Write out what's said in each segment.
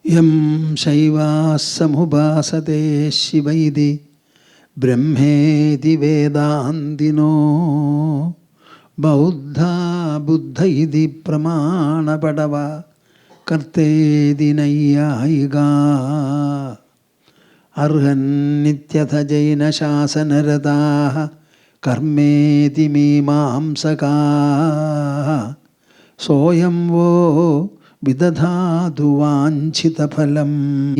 Yam Shaivas samubhasate Shivaidi Brahmeti Vedandino Bauddha Buddhaidi Pramana Padava Kartedi Nayyayiga Arhan Nityatha Jaina Shasanaradaha Karmeti Mimamsaka Soyamvo Vidadhatu Vanchita Phalam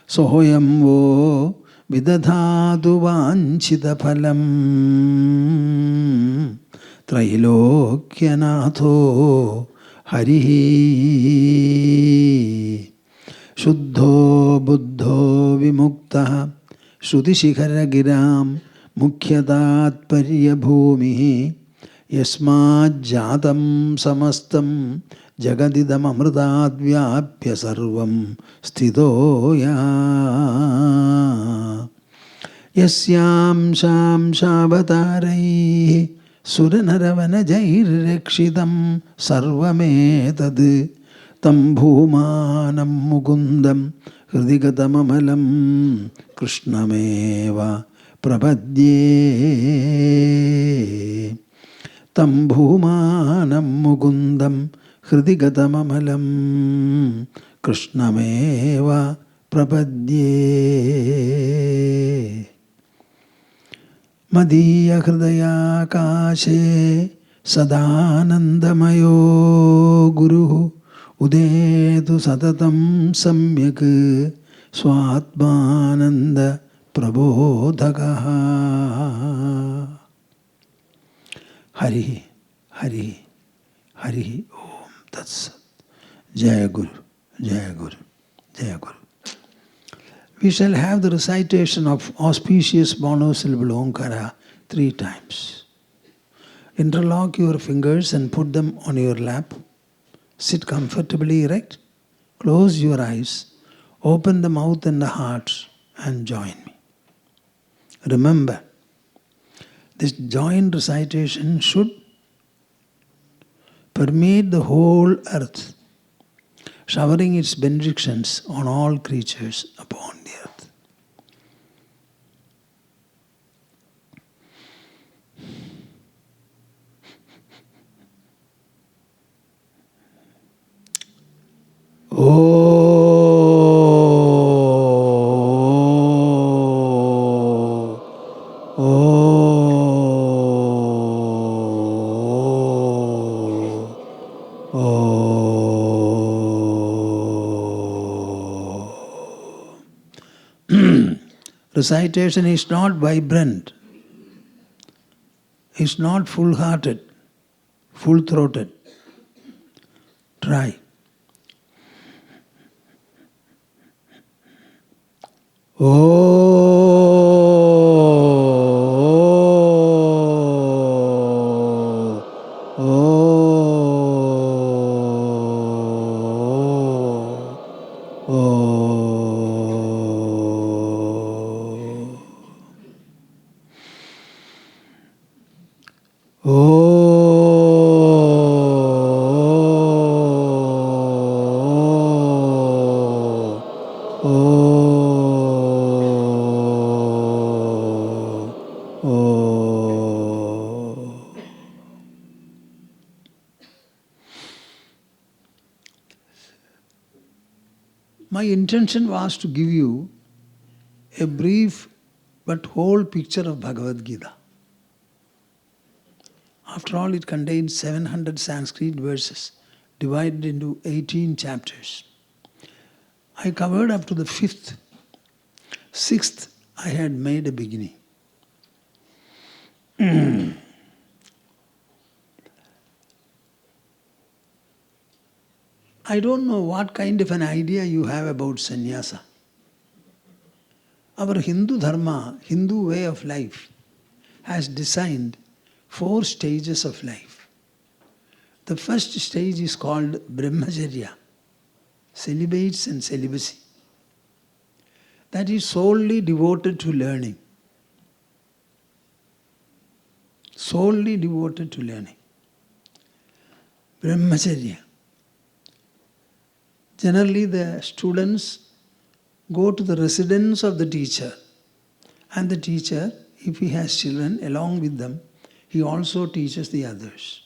Soyamvo Vidadhatu Vanchita Phalam Trailokyanato Harihi Shuddho Buddho Vimukta Shruti Shikhara Giram Mukhyatat Paryabhumihi Yasmad Jatam Samastam Jagadidam Amritat Vyapya Sarvam Sthidoya Yasyam Sham Shabatarai Suranharavana Jair Rekshidam Sarvametad Tam Bhumanam Mukundam Hridigatam Amalam Krishnameva Prapadye Tam Bhumanam Mukundam Hridigatam Amalam Krishnameva Prapadye Madhya Hridaya Kashe Sadanandamayo Guru Udetu Satatam Samyak Swatmananda Prabodhakaha Hari Hari Hari Om Tat Sat Jaya Guru Jaya Guru Jaya Guru. We shall have the recitation of auspicious monosyllable Omkara 3 times. Interlock your fingers and put them on your lap. Sit comfortably erect. Close your eyes. Open the mouth and the heart and join me. Remember, this joint recitation should permeate the whole earth, showering its benedictions on all creatures upon the earth. Recitation is not vibrant, it's not full-hearted, full-throated. Try. My intention was to give you a brief but whole picture of Bhagavad Gita. After all, it contains 700 Sanskrit verses divided into 18 chapters. I covered up to the 5th. 6th, I had made a beginning. I don't know what kind of an idea you have about sannyasa. Our Hindu dharma, Hindu way of life, has designed 4 stages of life. The first stage is called brahmacharya, celibates and celibacy. That is solely devoted to learning. Solely devoted to learning. Brahmacharya. Generally, the students go to the residence of the teacher, and the teacher, if he has children along with them, he also teaches the others.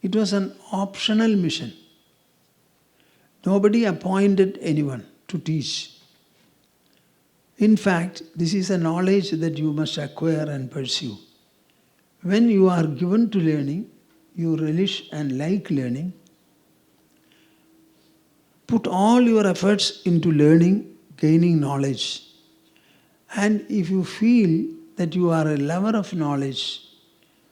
It was an optional mission. Nobody appointed anyone to teach. In fact, this is a knowledge that you must acquire and pursue. When you are given to learning, you relish and like learning. Put all your efforts into learning, gaining knowledge. And if you feel that you are a lover of knowledge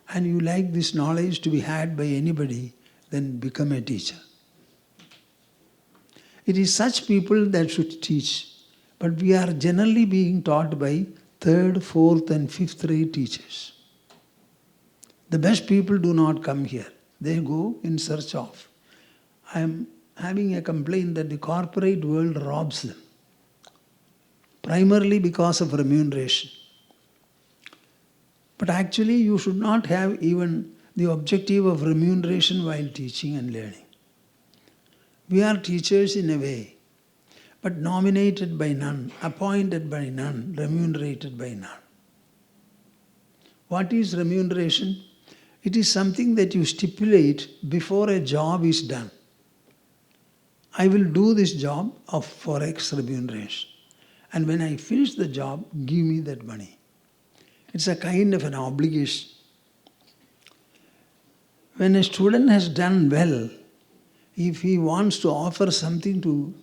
and you like this knowledge to be had by anybody, then become a teacher. It is such people that should teach. But we are generally being taught by third, fourth and fifth rate teachers. The best people do not come here. They go in search of. I am having a complaint that the corporate world robs them. Primarily because of remuneration. But actually you should not have even the objective of remuneration while teaching and learning. We are teachers in a way, but nominated by none, appointed by none, remunerated by none. What is remuneration? It is something that you stipulate before a job is done. I will do this job for X remuneration. And when I finish the job, give me that money. It's a kind of an obligation. When a student has done well, if he wants to offer something to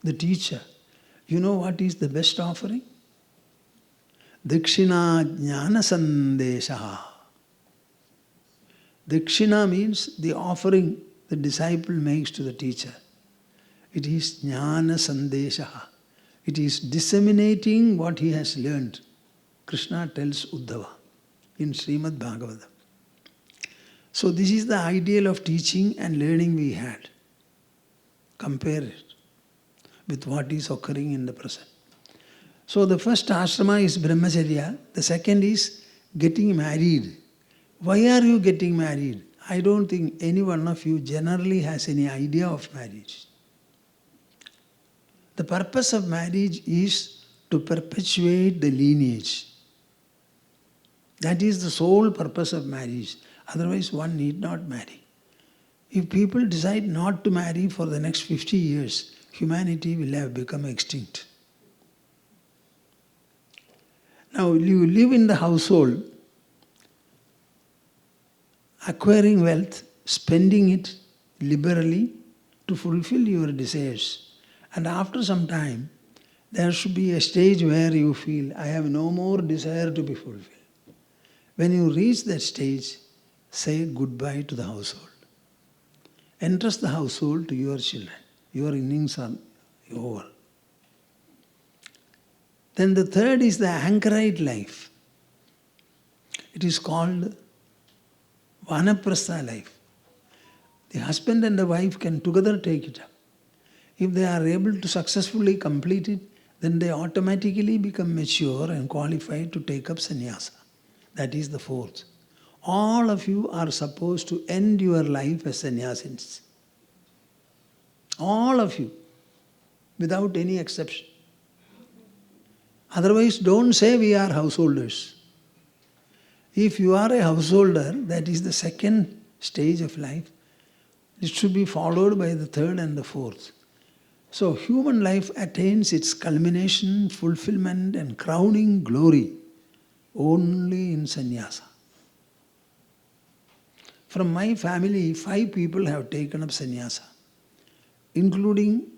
the teacher, you know what is the best offering? Dakshina Jnana Sandesha. Dakshina means the offering the disciple makes to the teacher. It is Jnana Sandesha. It is disseminating what he has learned. Krishna tells Uddhava in Srimad Bhagavatam. So this is the ideal of teaching and learning we had. Compare it with what is occurring in the present. So the first ashrama is brahmacharya, the second is getting married. Why are you getting married? I don't think any one of you generally has any idea of marriage. The purpose of marriage is to perpetuate the lineage. That is the sole purpose of marriage. Otherwise one need not marry. If people decide not to marry for the next 50 years, humanity will have become extinct. Now you live in the household, acquiring wealth, spending it liberally to fulfill your desires. And after some time, there should be a stage where you feel, I have no more desire to be fulfilled. When you reach that stage, say goodbye to the household. Entrust the household to your children. Your innings are over. Then the third is the anchorite life. It is called Vanaprastha life. The husband and the wife can together take it up. If they are able to successfully complete it, then they automatically become mature and qualified to take up sannyasa. That is the fourth. All of you are supposed to end your life as sannyasins. All of you, without any exception. Otherwise, don't say we are householders. If you are a householder, that is the second stage of life. It should be followed by the third and the fourth. So human life attains its culmination, fulfillment and crowning glory only in sannyasa. From my family, 5 people have taken up sannyasa, including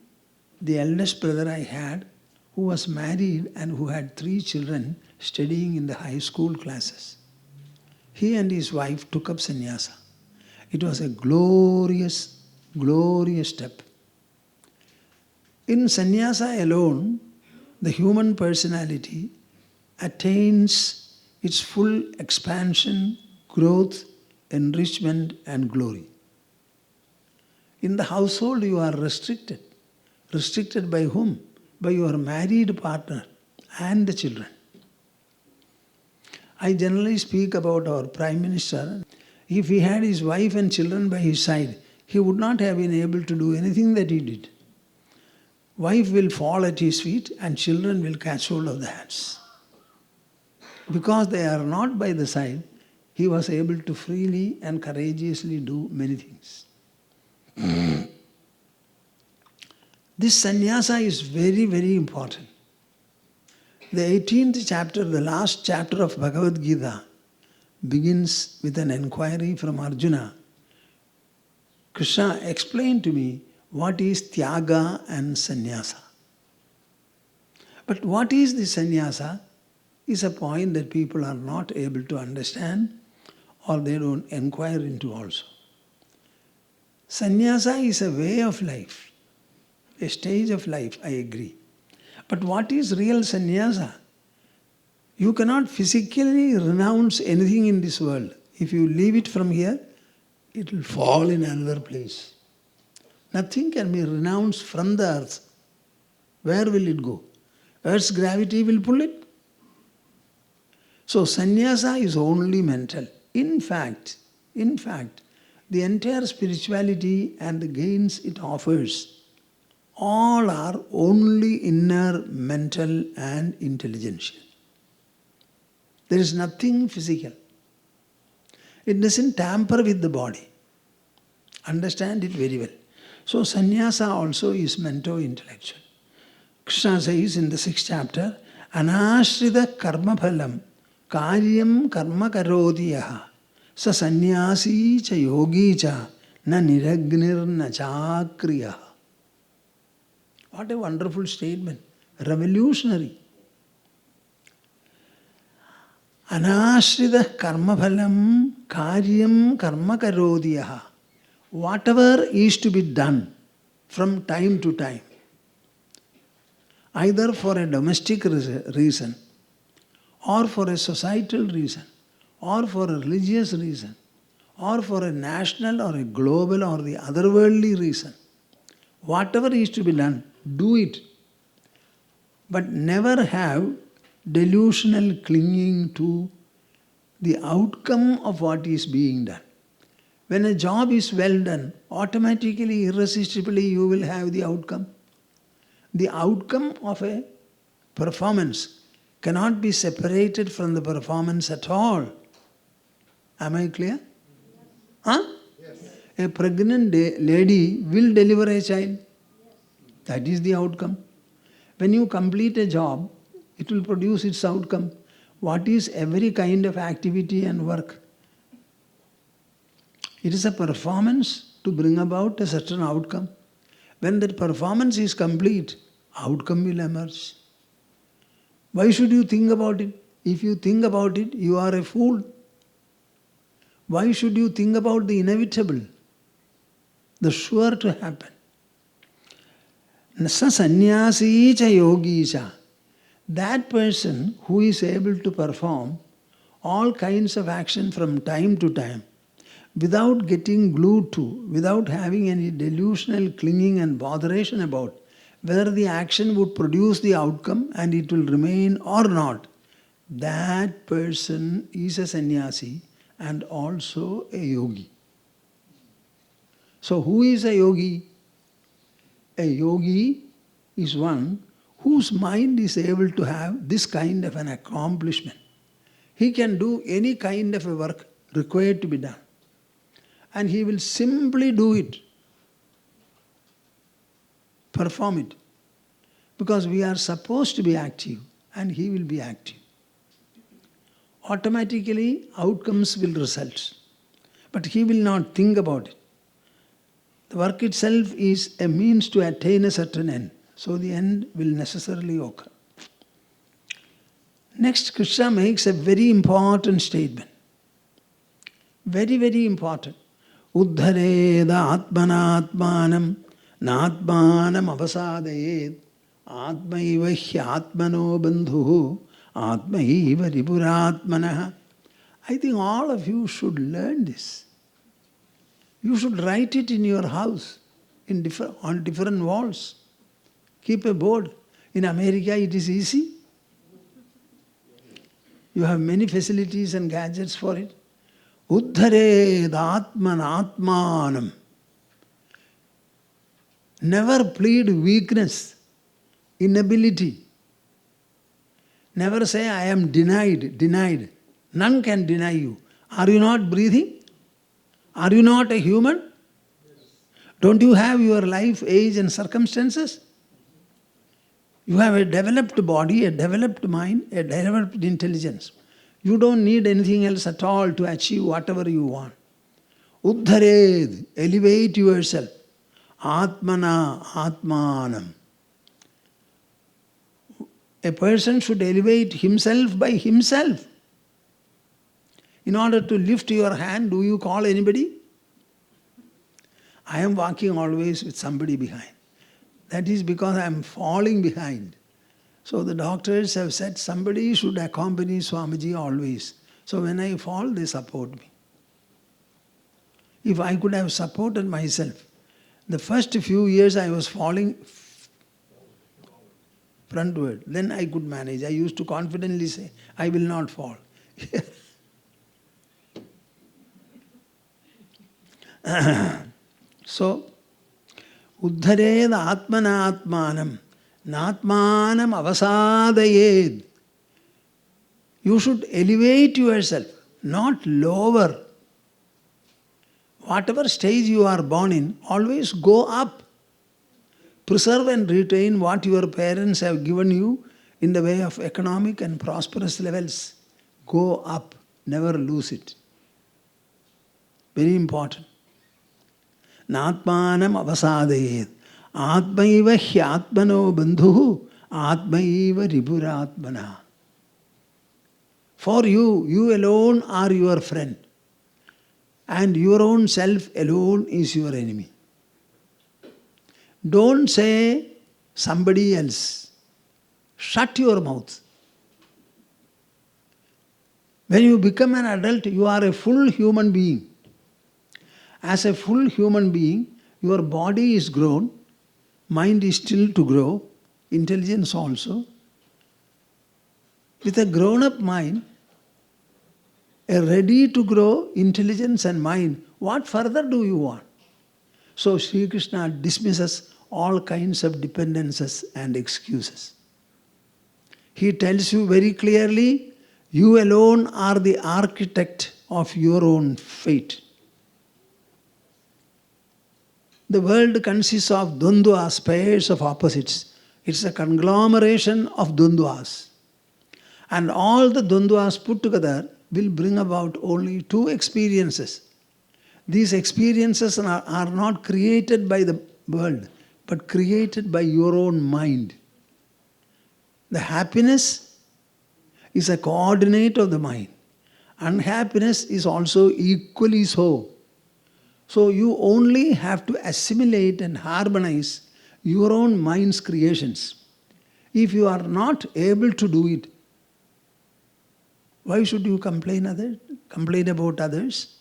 the eldest brother I had, who was married and who had 3 children studying in the high school classes. He and his wife took up sannyasa. It was a glorious, glorious step. In sannyasa alone, the human personality attains its full expansion, growth, enrichment and glory. In the household you are restricted. Restricted by whom? By your married partner and the children. I generally speak about our Prime Minister. If he had his wife and children by his side, he would not have been able to do anything that he did. Wife will fall at his feet and children will catch hold of the hands. Because they are not by the side, he was able to freely and courageously do many things. This sannyasa is very, very important. The 18th chapter, the last chapter of Bhagavad Gita, begins with an inquiry from Arjuna. Krishna explained to me what is tyaga and sannyasa. But what is the sannyasa is a point that people are not able to understand or they don't inquire into also. Sannyasa is a way of life, a stage of life, I agree. But what is real sannyasa? You cannot physically renounce anything in this world. If you leave it from here, it will fall in another place. Nothing can be renounced from the earth. Where will it go? Earth's gravity will pull it. So sannyasa is only mental. In fact, the entire spirituality and the gains it offers, all are only inner, mental and intelligential. There is nothing physical. It doesn't tamper with the body. Understand it very well. So sannyasa also is mento-intellectual. Krishna says in the 6th chapter, Anashrita karma phalam karyam karma karodiyaha sa sannyasi cha yogi cha na niragnir na chakriyaha. What a wonderful statement. Revolutionary. Anashrita karma phalam karyam karma karodiyaha. Whatever is to be done from time to time, either for a domestic reason, or for a societal reason, or for a religious reason, or for a national or a global or the otherworldly reason, whatever is to be done, do it. But never have delusional clinging to the outcome of what is being done. When a job is well done, automatically, irresistibly, you will have the outcome. The outcome of a performance cannot be separated from the performance at all. Am I clear? Huh? Yes. A pregnant lady will deliver a child. That is the outcome. When you complete a job, it will produce its outcome. What is every kind of activity and work? It is a performance to bring about a certain outcome. When that performance is complete, outcome will emerge. Why should you think about it? If you think about it, you are a fool. Why should you think about the inevitable, the sure to happen? Sa sannyasi cha yogi cha. That person who is able to perform all kinds of action from time to time, without getting glued to, without having any delusional clinging and botheration about whether the action would produce the outcome and it will remain or not, that person is a sannyasi and also a yogi. So who is a yogi? A yogi is one whose mind is able to have this kind of an accomplishment. He can do any kind of a work required to be done. And he will simply do it, perform it. Because we are supposed to be active and he will be active. Automatically, outcomes will result. But he will not think about it. The work itself is a means to attain a certain end. So the end will necessarily occur. Next, Krishna makes a very important statement. Very, very important. Uddhareda atmanatmanam natmanam avasadayet atmaiva hyatmano bandhu atmaiva ripuratmanah. I think all of you should learn this. You should write it in your house, on different walls. Keep a board. In America it is easy. You have many facilities and gadgets for it. Uddhared atman atmanam. Never plead weakness, inability. Never say, I am denied. None can deny you. Are you not breathing? Are you not a human? Don't you have your life, age and circumstances? You have a developed body, a developed mind, a developed intelligence. You don't need anything else at all to achieve whatever you want. Uddhared, elevate yourself. Atmana, Atmanam. A person should elevate himself by himself. In order to lift your hand, do you call anybody? I am walking always with somebody behind. That is because I am falling behind. So the doctors have said somebody should accompany Swamiji always. So when I fall, they support me. If I could have supported myself, the first few years I was falling frontward, then I could manage. I used to confidently say, I will not fall. So, Uddhared Atmana Atmanam, Natmanam Avasadayed. You should elevate yourself, not lower. Whatever stage you are born in, always go up. Preserve and retain what your parents have given you in the way of economic and prosperous levels. Go up, never lose it. Very important. Natmanam avasadayet. Atmaiva hyatmano bandhuhu. Atmaiva ripuratmana. For you, you alone are your friend. And your own self alone is your enemy. Don't say somebody else. Shut your mouth. When you become an adult, you are a full human being. As a full human being, your body is grown, mind is still to grow, intelligence also. With a grown-up mind, a ready to grow intelligence and mind, what further do you want? So Sri Krishna dismisses all kinds of dependences and excuses. He tells you very clearly, you alone are the architect of your own fate. The world consists of dvandvas, pairs of opposites. It's a conglomeration of dvandvas. And all the dvandvas put together will bring about only two experiences. These experiences are not created by the world, but created by your own mind. The happiness is a coordinate of the mind. Unhappiness is also equally so. So you only have to assimilate and harmonize your own mind's creations. If you are not able to do it, why should you complain about others?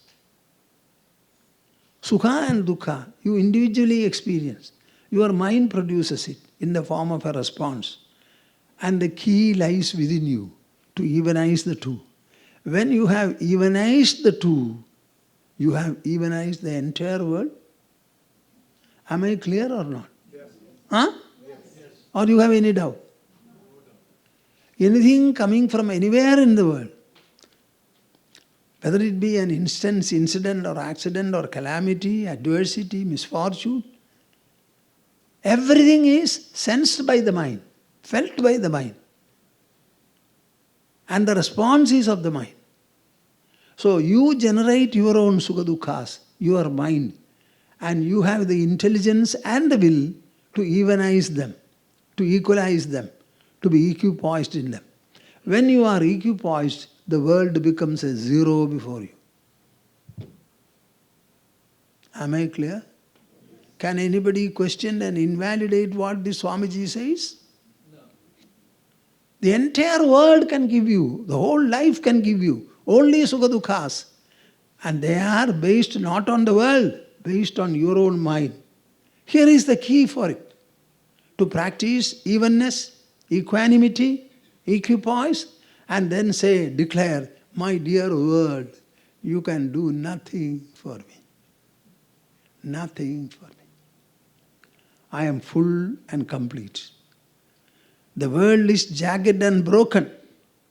Sukha and dukkha, you individually experience. Your mind produces it in the form of a response. And the key lies within you to evenize the two. When you have evenized the two, you have evenized the entire world. Am I clear or not? Yes. Huh? Yes. Or you have any doubt? Anything coming from anywhere in the world, whether it be an incident or accident or calamity, adversity, misfortune, everything is sensed by the mind, felt by the mind. And the response is of the mind. So you generate your own sukha dukkhas, your mind, and you have the intelligence and the will to evenize them, to equalize them, to be equipoised in them. When you are equipoised, the world becomes a zero before you. Am I clear? Can anybody question and invalidate what the Swamiji says? No. The entire world can give you, the whole life can give you, only sukha dukkhas. And they are based not on the world, based on your own mind. Here is the key for it. To practice evenness, equanimity, equipoise, and then say, declare, my dear world, you can do nothing for me. Nothing for me. I am full and complete. The world is jagged and broken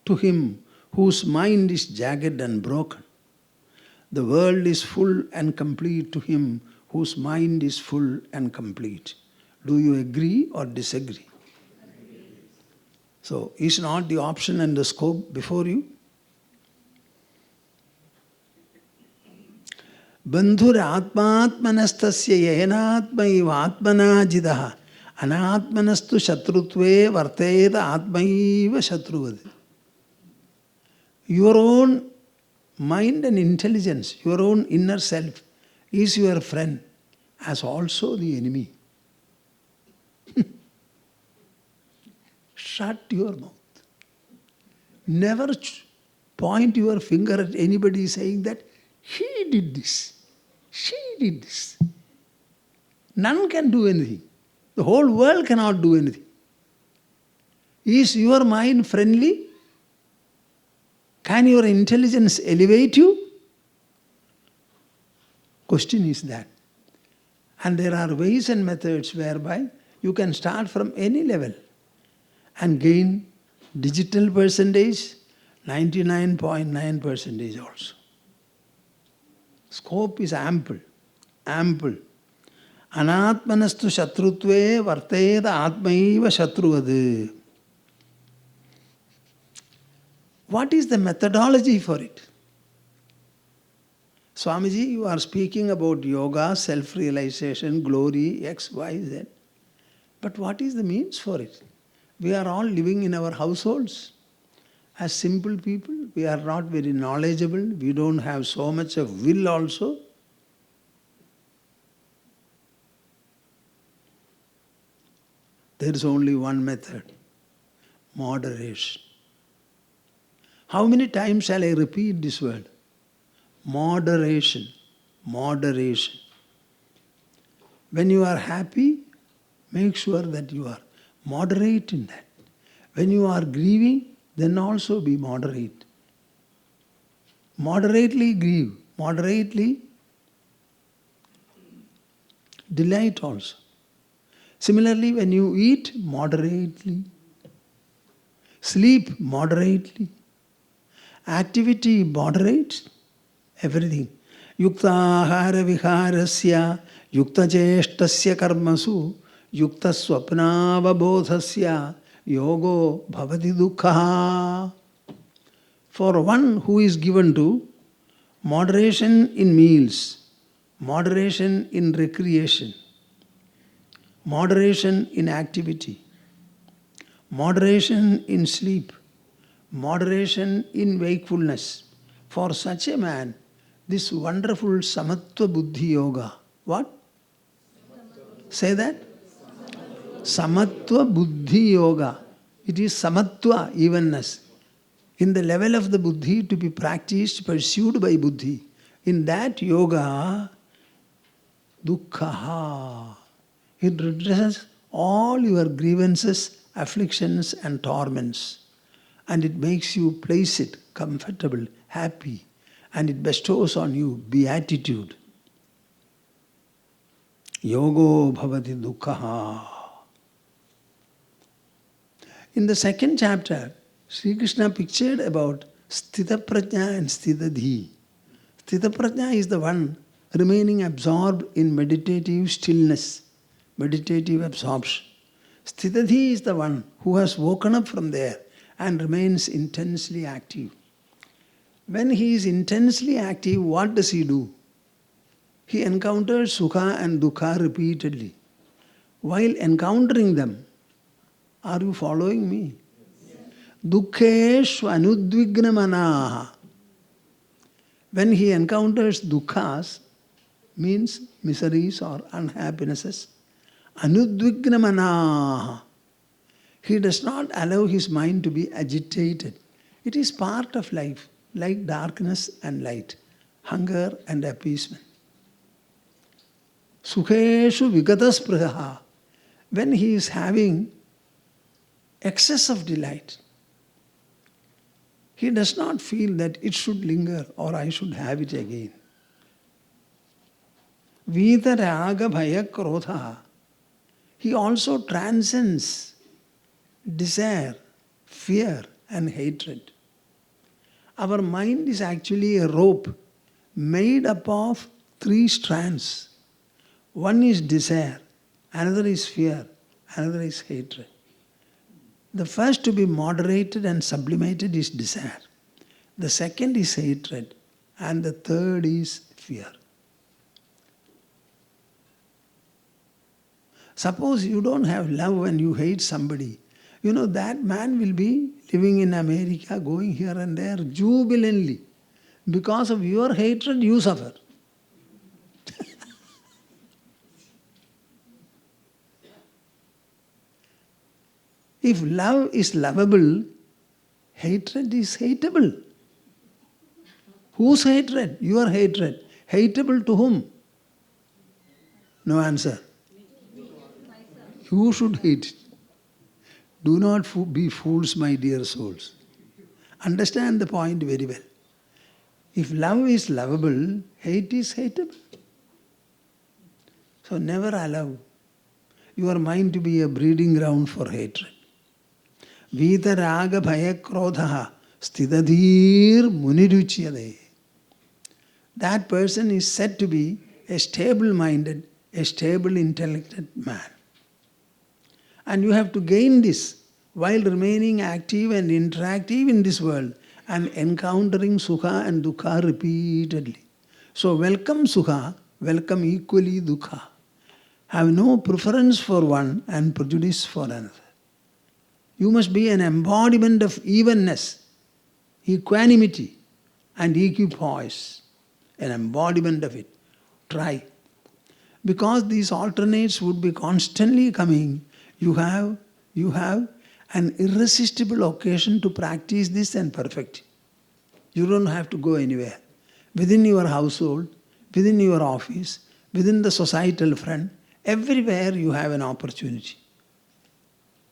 to him whose mind is jagged and broken. The world is full and complete to him whose mind is full and complete. Do you agree or disagree? So, is not the option and the scope before you? Bandhur atmatmanastasya yenatmaiva atmana jidaha anatmanastu shatrutve varteda atmaiva shatruvad. Your own mind and intelligence, your own inner self is your friend as also the enemy. Shut your mouth. Never point your finger at anybody saying that he did this, she did this. None can do anything. The whole world cannot do anything. Is your mind friendly? Can your intelligence elevate you? Question is that. And there are ways and methods whereby you can start from any level and gain digital percentage, 99.9% also. Scope is ample, ample. Anatmanastu shatrutve varteda atmaiva shatruvad. What is the methodology for it? Swamiji, you are speaking about yoga, self-realization, glory, X, Y, Z. But what is the means for it? We are all living in our households. As simple people, we are not very knowledgeable. We don't have so much of will also. There is only one method. Moderation. How many times shall I repeat this word? Moderation. Moderation. When you are happy, make sure that you are moderate in that. When you are grieving, then also be moderate. Moderately grieve. Moderately delight also. Similarly, when you eat, moderately. Sleep, moderately. Activity, moderate. Everything. Yukta ahara viharasya, yukta cheshtasya karmasu, yukta swapnavabodhasya, yogo bhavati dukkha. For one who is given to moderation in meals, moderation in recreation, moderation in activity, moderation in sleep, moderation in wakefulness, for such a man, this wonderful Samatva Buddhi Yoga. What? Say that? Samatva Buddhi Yoga. It is Samatva, evenness. In the level of the Buddhi to be practiced, pursued by Buddhi. In that yoga, dukkha. It redresses all your grievances, afflictions and torments. And it makes you placid, comfortable, happy. And it bestows on you beatitude. Yogo bhavati dukkha. In the second chapter, Sri Krishna pictured about Sthita Prajna and Sthita Dhi. Sthita Prajna is the one remaining absorbed in meditative stillness, meditative absorption. Sthita Dhi is the one who has woken up from there and remains intensely active. When he is intensely active, what does he do? He encounters Sukha and Dukkha repeatedly. While encountering them, are you following me? Dukkeshu anudvignamanaha. When he encounters dukkhas, means miseries or unhappinesses, anudvignamanaha. He does not allow his mind to be agitated. It is part of life, like darkness and light, hunger and appeasement. Sukheshu vigataspruha. When he is having excess of delight, he does not feel that it should linger or I should have it again. Vita raga bhaya krodha. he also transcends desire, fear and hatred. Our mind is actually a rope made up of 3 strands. One is desire, another is fear, another is hatred. The first to be moderated and sublimated is desire. The second is hatred, and the third is fear. Suppose you don't have love and you hate somebody. That man will be living in America, going here and there jubilantly. Because of your hatred, you suffer. If love is lovable, hatred is hateable. Whose hatred? Your hatred. Hateable to whom? No answer. You should hate it. Do not be fools, my dear souls. Understand the point very well. If love is lovable, hate is hateable. So never allow your mind to be a breeding ground for hatred. Vita raga bhaya krodha stidadhir muniruchyade. That person is said to be a stable-minded, a stable-intellected man. And you have to gain this while remaining active and interactive in this world and encountering sukha and dukkha repeatedly. So welcome sukha, welcome equally dukkha. Have no preference for one and prejudice for another. You must be an embodiment of evenness, equanimity and equipoise. An embodiment of it. Try. Because these alternates would be constantly coming, you have an irresistible occasion to practice this and perfect it. You don't have to go anywhere. Within your household, within your office, within the societal front, everywhere you have an opportunity.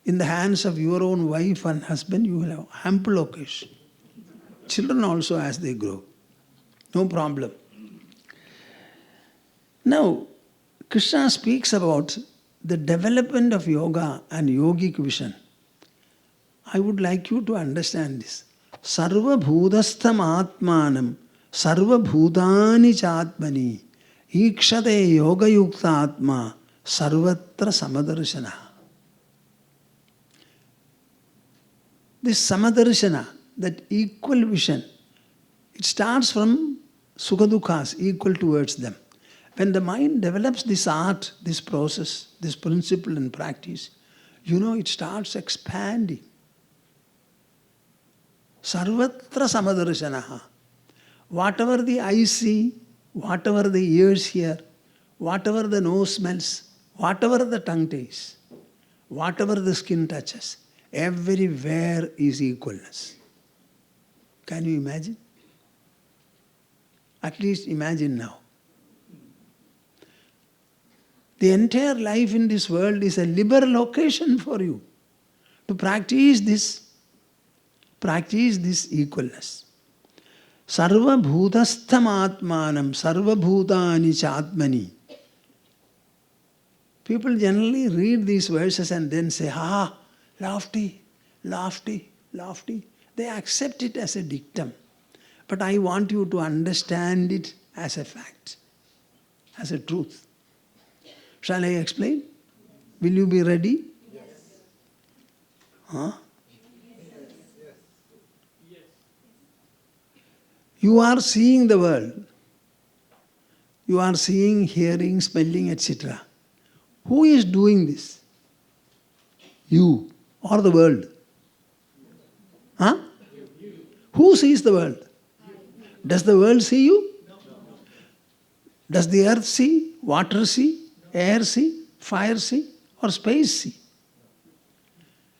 In the hands of your own wife and husband, you will have ample occasion. Children also as they grow. No problem. Now, Krishna speaks about the development of yoga and yogic vision. I would like you to understand this. Sarva bhudastham atmanam sarva bhutani chatmani ikshate yoga yukta atma sarvatra samadarshana. This samadarshana, that equal vision, it starts from sukha dukkhas, equal towards them. When the mind develops this art, this process, this principle and practice, it starts expanding. Sarvatra samadarshanaha. Whatever the eyes see, whatever the ears hear, whatever the nose smells, whatever the tongue tastes, whatever the skin touches, everywhere is equalness. Can you imagine? At least imagine now. The entire life in this world is a liberal occasion for you to practice this equalness. Sarva bhutastham atmanam sarva bhutani chatmani. People generally read these verses and then say, lofty, lofty, lofty. They accept it as a dictum. But I want you to understand it as a fact, as a truth. Shall I explain? Will you be ready? Yes. Huh? Yes. You are seeing the world. You are seeing, hearing, smelling, etc. Who is doing this? You or the world? Huh? Who sees the world? Does the world see you? Does the earth see? Water see? Air see? Fire see? Or space see?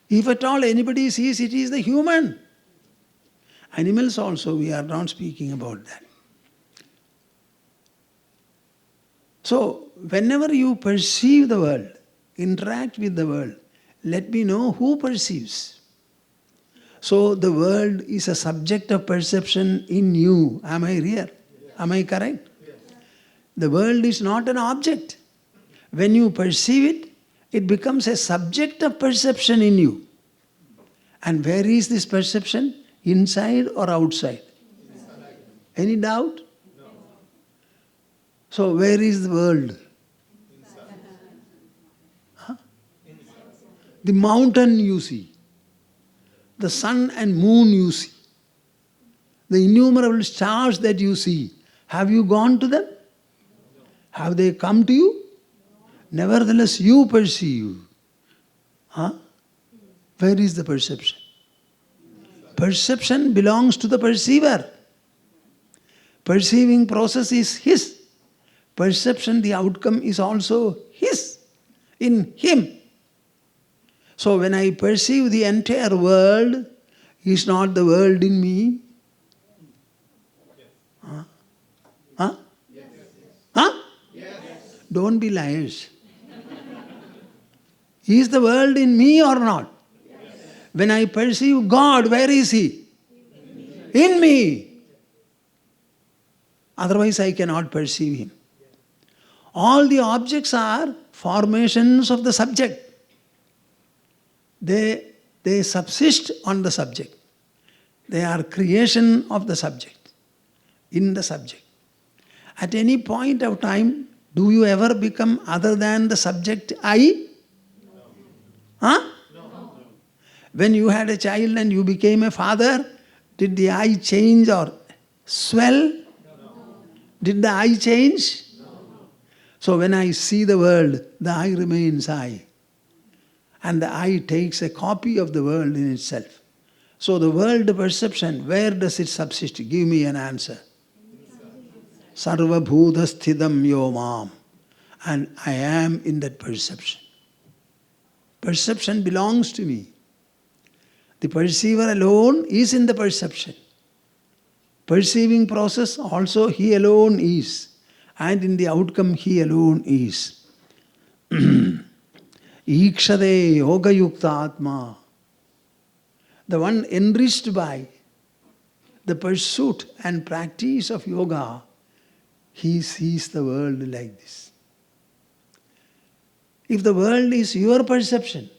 If at all anybody sees, it is the human. Animals also, we are not speaking about that. So, whenever you perceive the world, interact with the world, let me know who perceives. So, the world is a subject of perception in you. Am I real? Am I correct? The world is not an object. When you perceive it, it becomes a subject of perception in you. And where is this perception? Inside or outside? Any doubt? So where is the world? Huh? The mountain you see, the sun and moon you see, the innumerable stars that you see, have you gone to them? Have they come to you? Nevertheless, you perceive. Huh? Where is the perception? Perception belongs to the perceiver. Perceiving process is his. Perception, the outcome is also his, in him. So when I perceive the entire world, is not the world in me? Huh? Huh? Yes. Huh? Yes. Don't be liars. Is the world in me or not? Yes. When I perceive God, where is He? In me. Otherwise I cannot perceive Him. All the objects are formations of the subject. They subsist on the subject. They are creation of the subject, in the subject. At any point of time, do you ever become other than the subject I? No. Huh? No. When you had a child and you became a father, did the I change or swell? No. Did the I change? No. So when I see the world, the I remains I. And the I takes a copy of the world in itself. So the world perception, where does it subsist? Give me an answer. Sarva bhuta sthidam yo mam. And I am in that perception. Perception belongs to me. The perceiver alone is in the perception. Perceiving process also he alone is. And in the outcome he alone is. Ikshade yoga yukta atma. The one enriched by the pursuit and practice of yoga, he sees the world like this. If the world is your perception,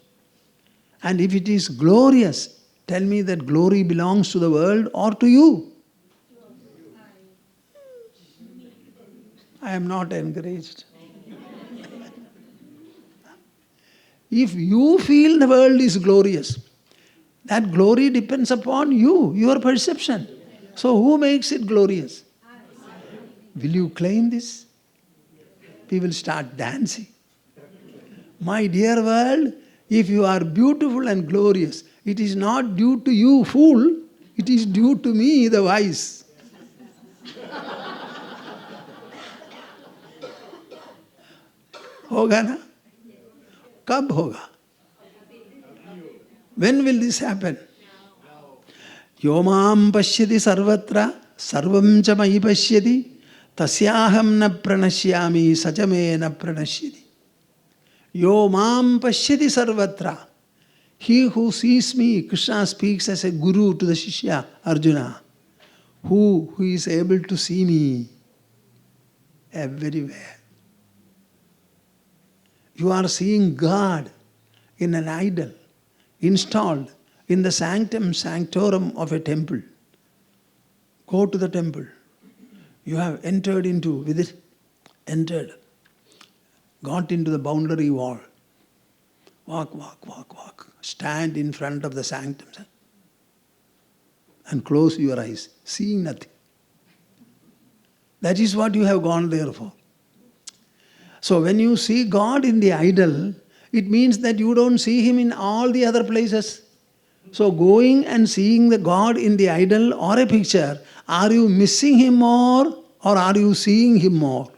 and if it is glorious, tell me that glory belongs to the world or to you? I am not encouraged. If you feel the world is glorious, that glory depends upon you, your perception. So who makes it glorious? Will you claim this? We will start dancing. My dear world, if you are beautiful and glorious, it is not due to you, fool. It is due to me, the wise. Hoga na? Kab hoga? When will this happen? Yomam pashyati sarvatra sarvam cha mayi pashyati tasyaham na pranashyami sajame na pranashyati. Yomam pashyati sarvatra. He who sees me, Krishna speaks as a guru to the Shishya, Arjuna, who is able to see me everywhere. You are seeing God in an idol, installed in the sanctum sanctorum of a temple. Go to the temple. You have entered, got into the boundary wall. Walk. Stand in front of the sanctum and close your eyes, seeing nothing. That is what you have gone there for. So when you see God in the idol, it means that you don't see Him in all the other places. So going and seeing the God in the idol or a picture, are you missing Him more or are you seeing Him more?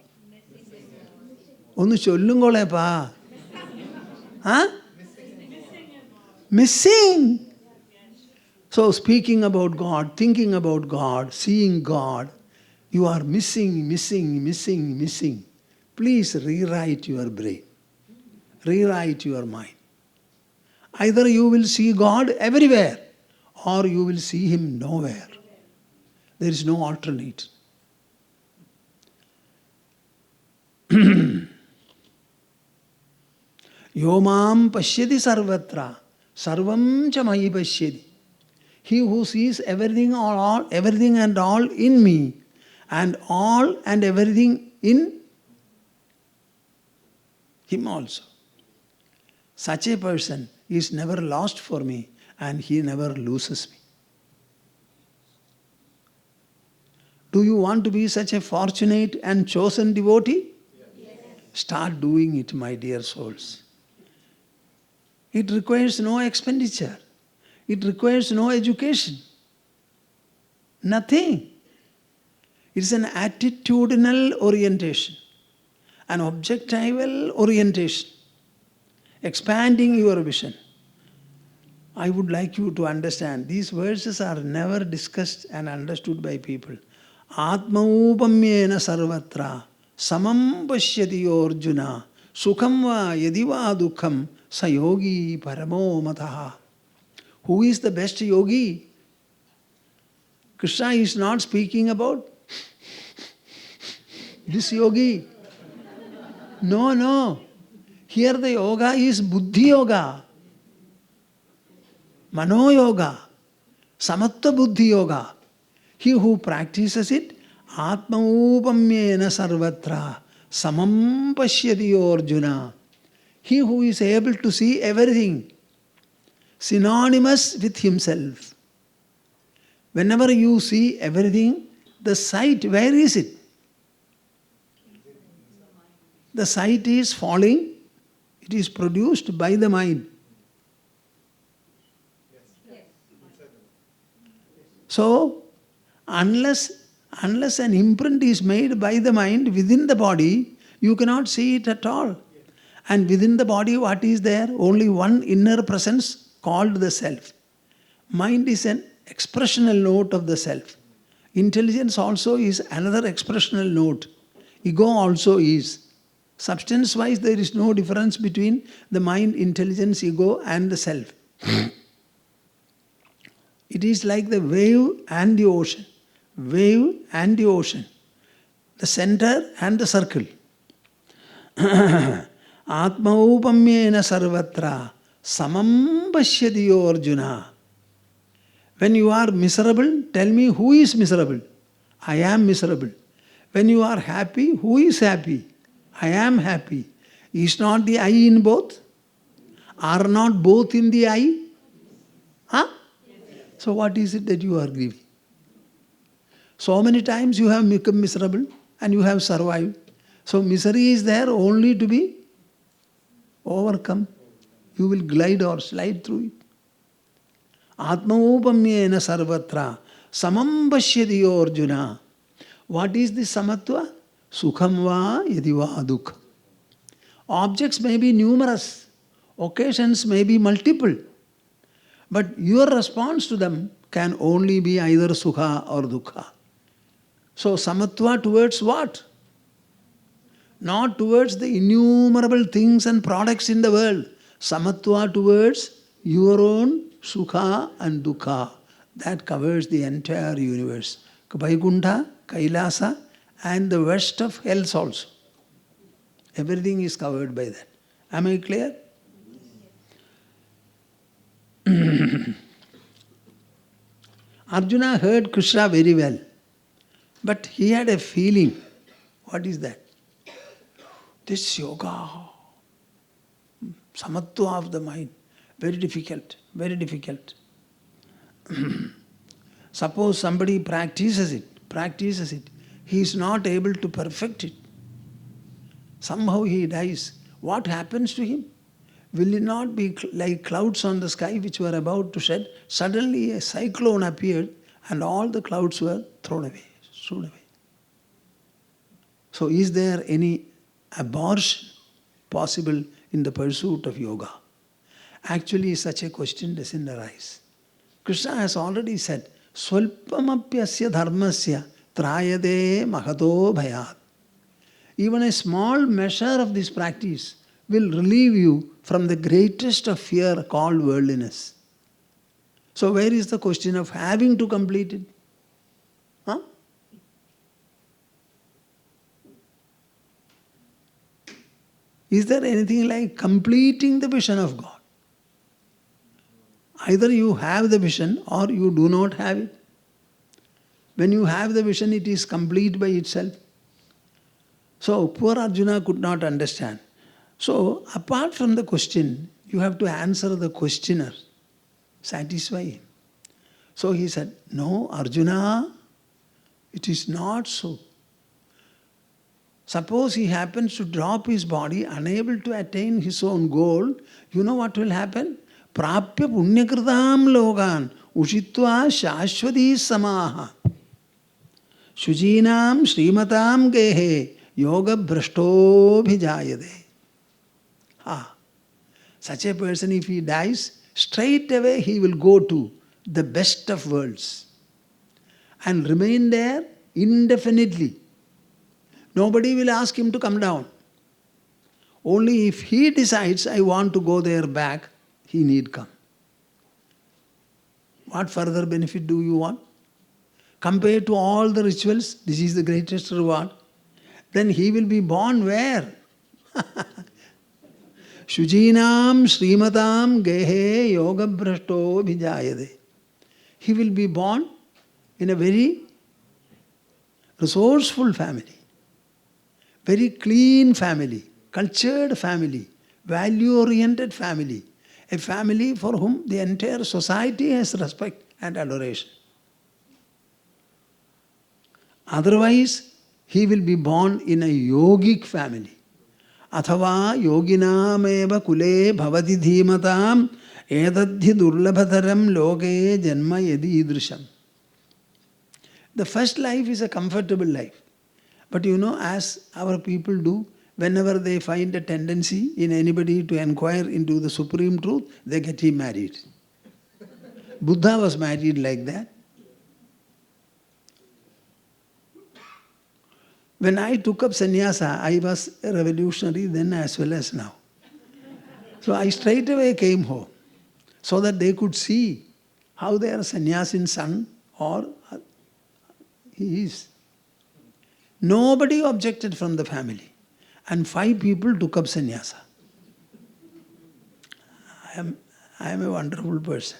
Onu sollungolepa. Huh? Missing. So speaking about God, thinking about God, seeing God, you are missing. Please rewrite your brain. Rewrite your mind. Either you will see God everywhere or you will see Him nowhere. There is no alternate. Yomam pashyati sarvatra, sarvam cha mahi pashyati. He who sees everything everything and all in me, and all and everything in him also. Such a person is never lost for me, and he never loses me. Do you want to be such a fortunate and chosen devotee? Yes. Start doing it, my dear souls. It requires no expenditure. It requires no education. Nothing. It's an attitudinal orientation, an objectival orientation, expanding your vision. I would like you to understand, these verses are never discussed and understood by people. Atmaupamyena sarvatra samam pashyati Arjuna sukham va yadi va dukham sa yogi paramo mataha. Who is the best yogi? Krishna is not speaking about this yogi. No. Here the yoga is buddhi yoga, mano yoga, samatva buddhi yoga. He who practices it, atmaupamyena sarvatra samam pashyati Arjuna. He who is able to see everything synonymous with himself. Whenever you see everything, the sight, where is it? The sight is falling. It is produced by the mind. So, unless an imprint is made by the mind within the body, you cannot see it at all. And within the body, what is there? Only one inner presence called the self. Mind is an expressional note of the self. Intelligence also is another expressional note. Ego also is. Substance-wise, there is no difference between the mind, intelligence, ego and the self. It is like the wave and the ocean. Wave and the ocean. The center and the circle. Atmaupamyena sarvatra samam pashyati Arjuna. When you are miserable, tell me who is miserable? I am miserable. When you are happy, who is happy? I am happy. Is not the I in both? Are not both in the I? Huh? So what is it that you are grieving? So many times you have become miserable and you have survived. So misery is there only to be overcome. You will glide or slide through it. Atmaupamyena sarvatra samam pashyati Arjuna. What is this samatva? Sukham va yadi va dukkha. Objects may be numerous, occasions may be multiple, but your response to them can only be either sukha or dukkha. So samatva towards what? Not towards the innumerable things and products in the world. Samatva towards your own sukha and dukkha. That covers the entire universe. Vaikuntha, Kailasa, and the worst of hells also. Everything is covered by that. Am I clear? Arjuna heard Krishna very well, but he had a feeling. What is that? This yoga, samatva of the mind, very difficult, very difficult. Suppose somebody practices it, he is not able to perfect it. Somehow he dies. What happens to him? Will it not be like clouds on the sky which were about to shed? Suddenly a cyclone appeared and all the clouds were thrown away, strewn away. So is there any abortion possible in the pursuit of yoga? Actually, such a question doesn't arise. Krishna has already said, Swalpamapyasya dharmasya trayade mahato bhayat. Even a small measure of this practice will relieve you from the greatest of fear called worldliness. So where is the question of having to complete it? Huh? Is there anything like completing the vision of God? Either you have the vision or you do not have it. When you have the vision, it is complete by itself. So poor Arjuna could not understand. So apart from the question, you have to answer the questioner, satisfy him. So he said, no, Arjuna, it is not so. Suppose he happens to drop his body, unable to attain his own goal, you know what will happen? Prapya punyakritam logan ushitva shashvati samaha shujinam srimatam gehe yoga bhrashto bhijayade. Such a person, if he dies, straight away he will go to the best of worlds and remain there indefinitely. Nobody will ask him to come down. Only if he decides, I want to go there back, he need come. What further benefit do you want? Compared to all the rituals, this is the greatest reward. Then he will be born where? Shujinam Srimatam Gehe Yoga Bhrashto Bhijayade. He will be born in a very resourceful family, very clean family, cultured family, value-oriented family, a family for whom the entire society has respect and adoration. Otherwise, he will be born in a yogic family. Athava yoginameva kule bhavati dhimatam edadhi durlabhataram loke janma yadi idrisham. The first life is a comfortable life. But you know, as our people do, whenever they find a tendency in anybody to inquire into the supreme truth, they get him married. Buddha was married like that. When I took up sannyasa, I was a revolutionary then as well as now. So I straight away came home so that they could see how their sannyasin son or he is. Nobody objected from the family. And 5 people took up sannyasa. I am a wonderful person.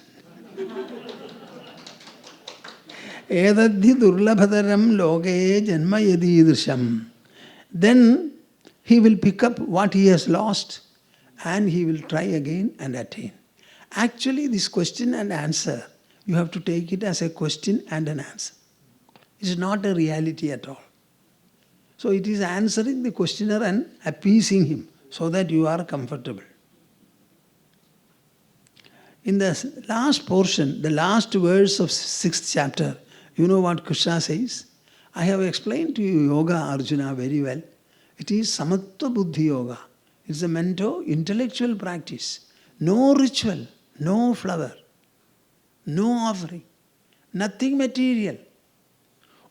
Edadhi durlabhadaram loke janma yadi idrisham. Then he will pick up what he has lost and he will try again and attain. Actually, this question and answer, you have to take it as a question and an answer. It is not a reality at all. So it is answering the questioner and appeasing him so that you are comfortable. In the last portion, the last verse of 6th chapter, you know what Krishna says? I have explained to you yoga, Arjuna, very well. It is samatva buddhi yoga. It's a mental, intellectual practice. No ritual, no flower, no offering, nothing material.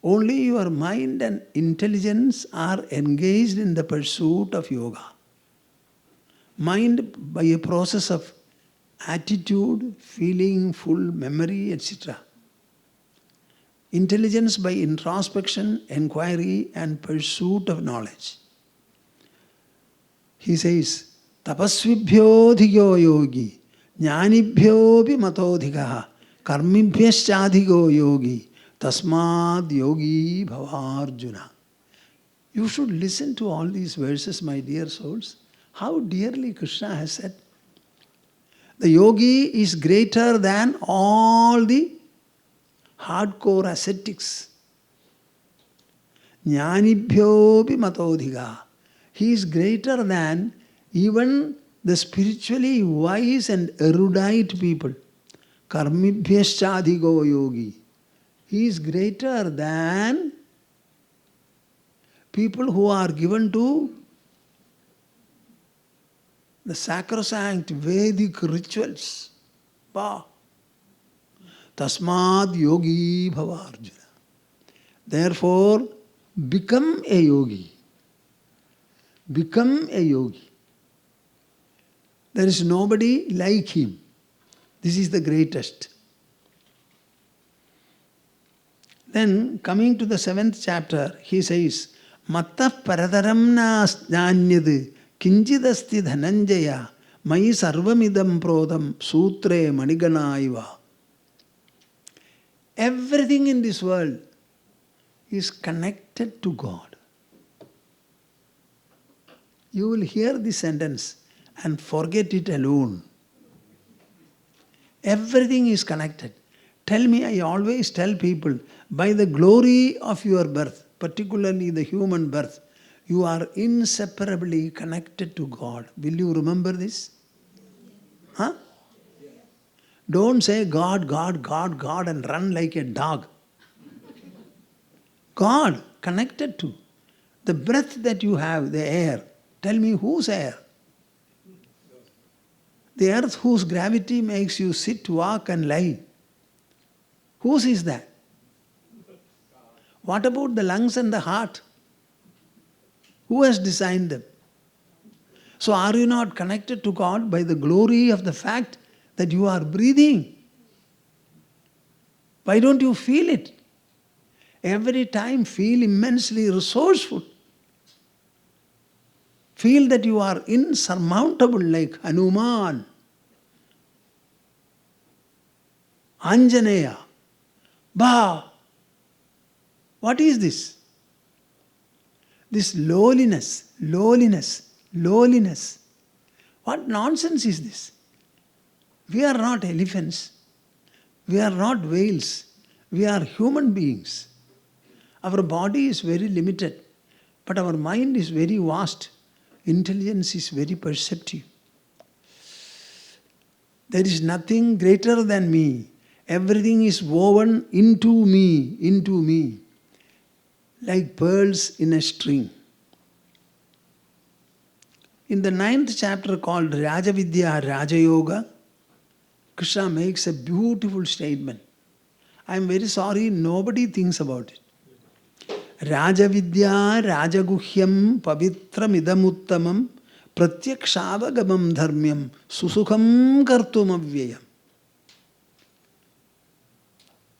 Only your mind and intelligence are engaged in the pursuit of yoga. Mind by a process of attitude, feeling, full memory, etc. Intelligence by introspection, inquiry and pursuit of knowledge. He says, tapasvibhyo dhigyo yogi, jnanibhyo pi matodhikaha, karmibhyaschadhigo yogi, tasmad yogi bhavarjuna. You should listen to all these verses, my dear souls. How dearly Krishna has said. The yogi is greater than all the hardcore ascetics. Jnanibhyo pi matodhiga. He is greater than even the spiritually wise and erudite people. Karmibhyaschadhigo yogi. He is greater than people who are given to the sacrosanct Vedic rituals. Tasmad yogi bhavarjuna. Therefore, become a yogi. Become a yogi. There is nobody like him. This is the greatest. Then, coming to the 7th chapter, he says, Mattah paradaram na jnanyad Kinchidasti dhananjaya mai sarvamidam prodam sutre maniganaiva. Everything in this world is connected to God. You will hear this sentence and forget it alone. Everything is connected. Tell me, I always tell people, by the glory of your birth, particularly the human birth, you are inseparably connected to God. Will you remember this? Huh? Don't say God, God, God, God and run like a dog. God, connected to. The breath that you have, the air. Tell me whose air? The earth whose gravity makes you sit, walk and lie. Whose is that? What about the lungs and the heart? Who has designed them? So are you not connected to God by the glory of the fact that you are breathing? Why don't you feel it? Every time feel immensely resourceful. Feel that you are insurmountable like Hanuman, Anjaneya. What is this? This lowliness, lowliness, lowliness. What nonsense is this? We are not elephants. We are not whales. We are human beings. Our body is very limited, but our mind is very vast. Intelligence is very perceptive. There is nothing greater than me. Everything is woven into me, like pearls in a string. In the 9th chapter called Raja Vidya Raja Yoga, Krishna makes a beautiful statement. I am very sorry, nobody thinks about it. Raja Vidya Raja Guhyam Pavitram Idamuttamam Pratyakshavagamam Dharmyam Susukham Kartum Avyayam.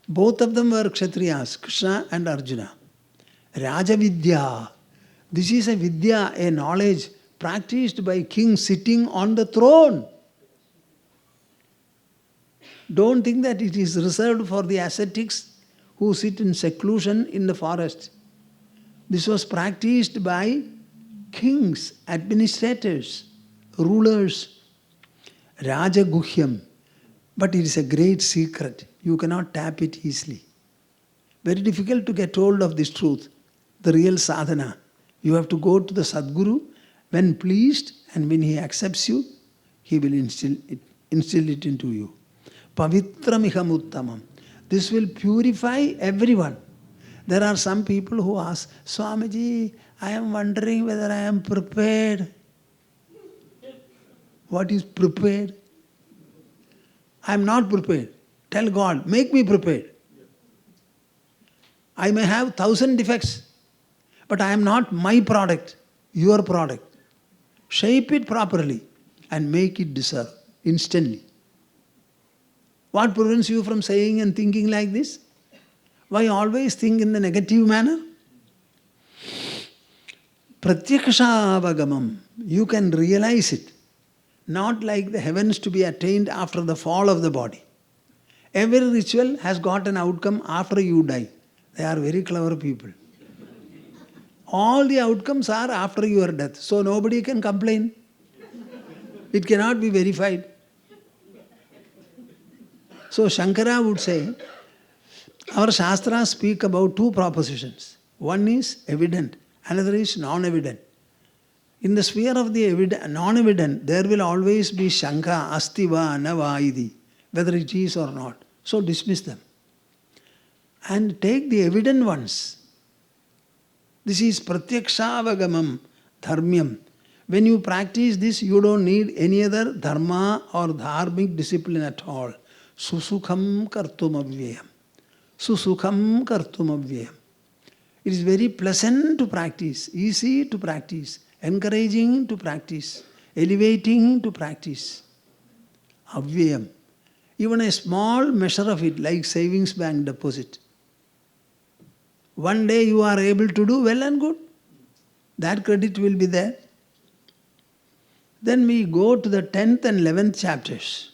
Both of them were Kshatriyas, Krishna and Arjuna. Raja Vidya. This is a Vidya, a knowledge practiced by kings sitting on the throne. Don't think that it is reserved for the ascetics who sit in seclusion in the forest. This was practiced by kings, administrators, rulers. Raja Guhyam. But it is a great secret. You cannot tap it easily. Very difficult to get hold of this truth. The real sadhana. You have to go to the Sadguru. When pleased and when he accepts you, he will instill it into you. Pavitramiham uttamam. This will purify everyone. There are some people who ask, Swamiji, I am wondering whether I am prepared. What is prepared? I am not prepared. Tell God, make me prepared. I may have 1,000 defects, but I am not my product, your product. Shape it properly and make it deserve instantly. What prevents you from saying and thinking like this? Why always think in the negative manner? Pratyakshavagamam. You can realize it. Not like the heavens to be attained after the fall of the body. Every ritual has got an outcome after you die. They are very clever people. All the outcomes are after your death. So nobody can complain. It cannot be verified. So Shankara would say, our Shastras speak about two propositions. One is evident, another is non-evident. In the sphere of the non-evident, there will always be Shanka, Astiva, Navaidi, whether it is or not. So dismiss them. And take the evident ones. This is Pratyakshavagamam Dharmyam. When you practice this, you don't need any other dharma or dharmic discipline at all. Susukham kartum avyayam. Susukham kartum avyayam. It is very pleasant to practice, easy to practice, encouraging to practice, elevating to practice. Avyayam. Even a small measure of it, like savings bank deposit. One day you are able to do well and good. That credit will be there. Then we go to the 10th and 11th chapters.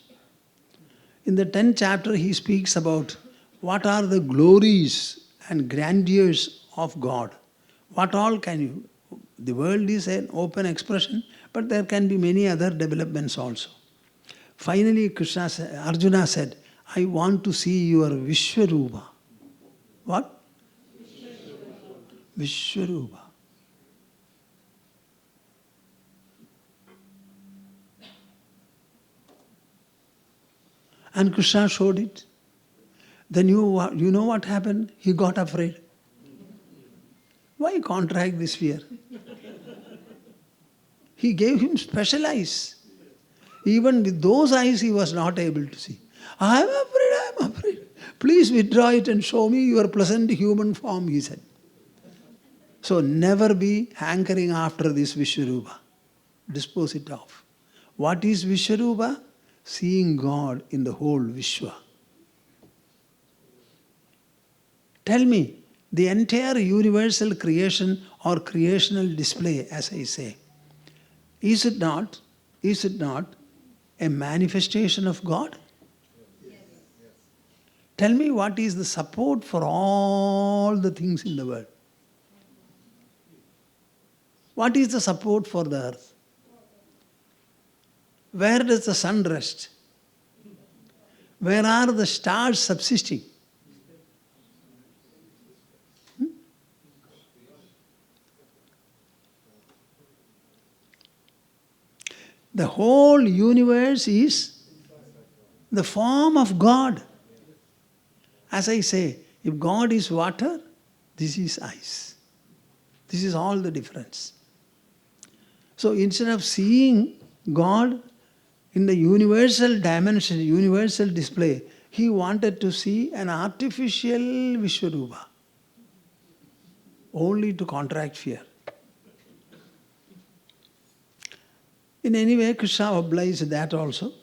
In the 10th chapter, he speaks about what are the glories and grandeurs of God. What all can you... The world is an open expression, but there can be many other developments also. Finally, Arjuna said, I want to see your Vishwarupa. What? Vishwarupa. And Krishna showed it. Then you know what happened? He got afraid. Why contract this fear? He gave him special eyes. Even with those eyes he was not able to see. I am afraid. Please withdraw it and show me your pleasant human form, he said. So never be hankering after this Vishwarupa. Dispose it off. What is Vishwarupa? Seeing God in the whole Vishwa. Tell me, the entire universal creation or creational display, as I say, is it not a manifestation of God? Yes. Tell me what is the support for all the things in the world? What is the support for the earth? Where does the sun rest? Where are the stars subsisting? The whole universe is the form of God. As I say, if God is water, this is ice. This is all the difference. So instead of seeing God in the universal dimension, universal display, he wanted to see an artificial Vishwarupa, only to contract fear. In any way, Krishna obliged that also,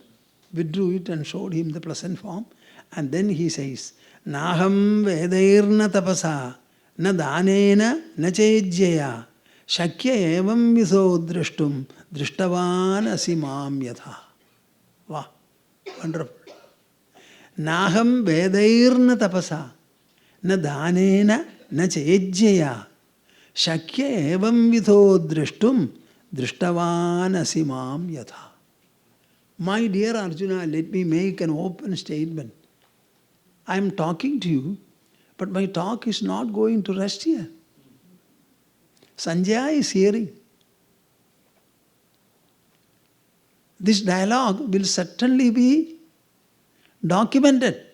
withdrew it and showed him the pleasant form. And then he says, Naham vedairna tapasa, na danena, na chejjaya, shakya evam viso drishtum, drishtavan asimam yatha. Wow, wonderful. Naham vedairna tapasa, na danena, na chejjaya, shakya evam viso drishtum, drishtavan asimam yatha. My dear Arjuna, let me make an open statement. I am talking to you, but my talk is not going to rest here. Sanjaya is hearing. This dialogue will certainly be documented,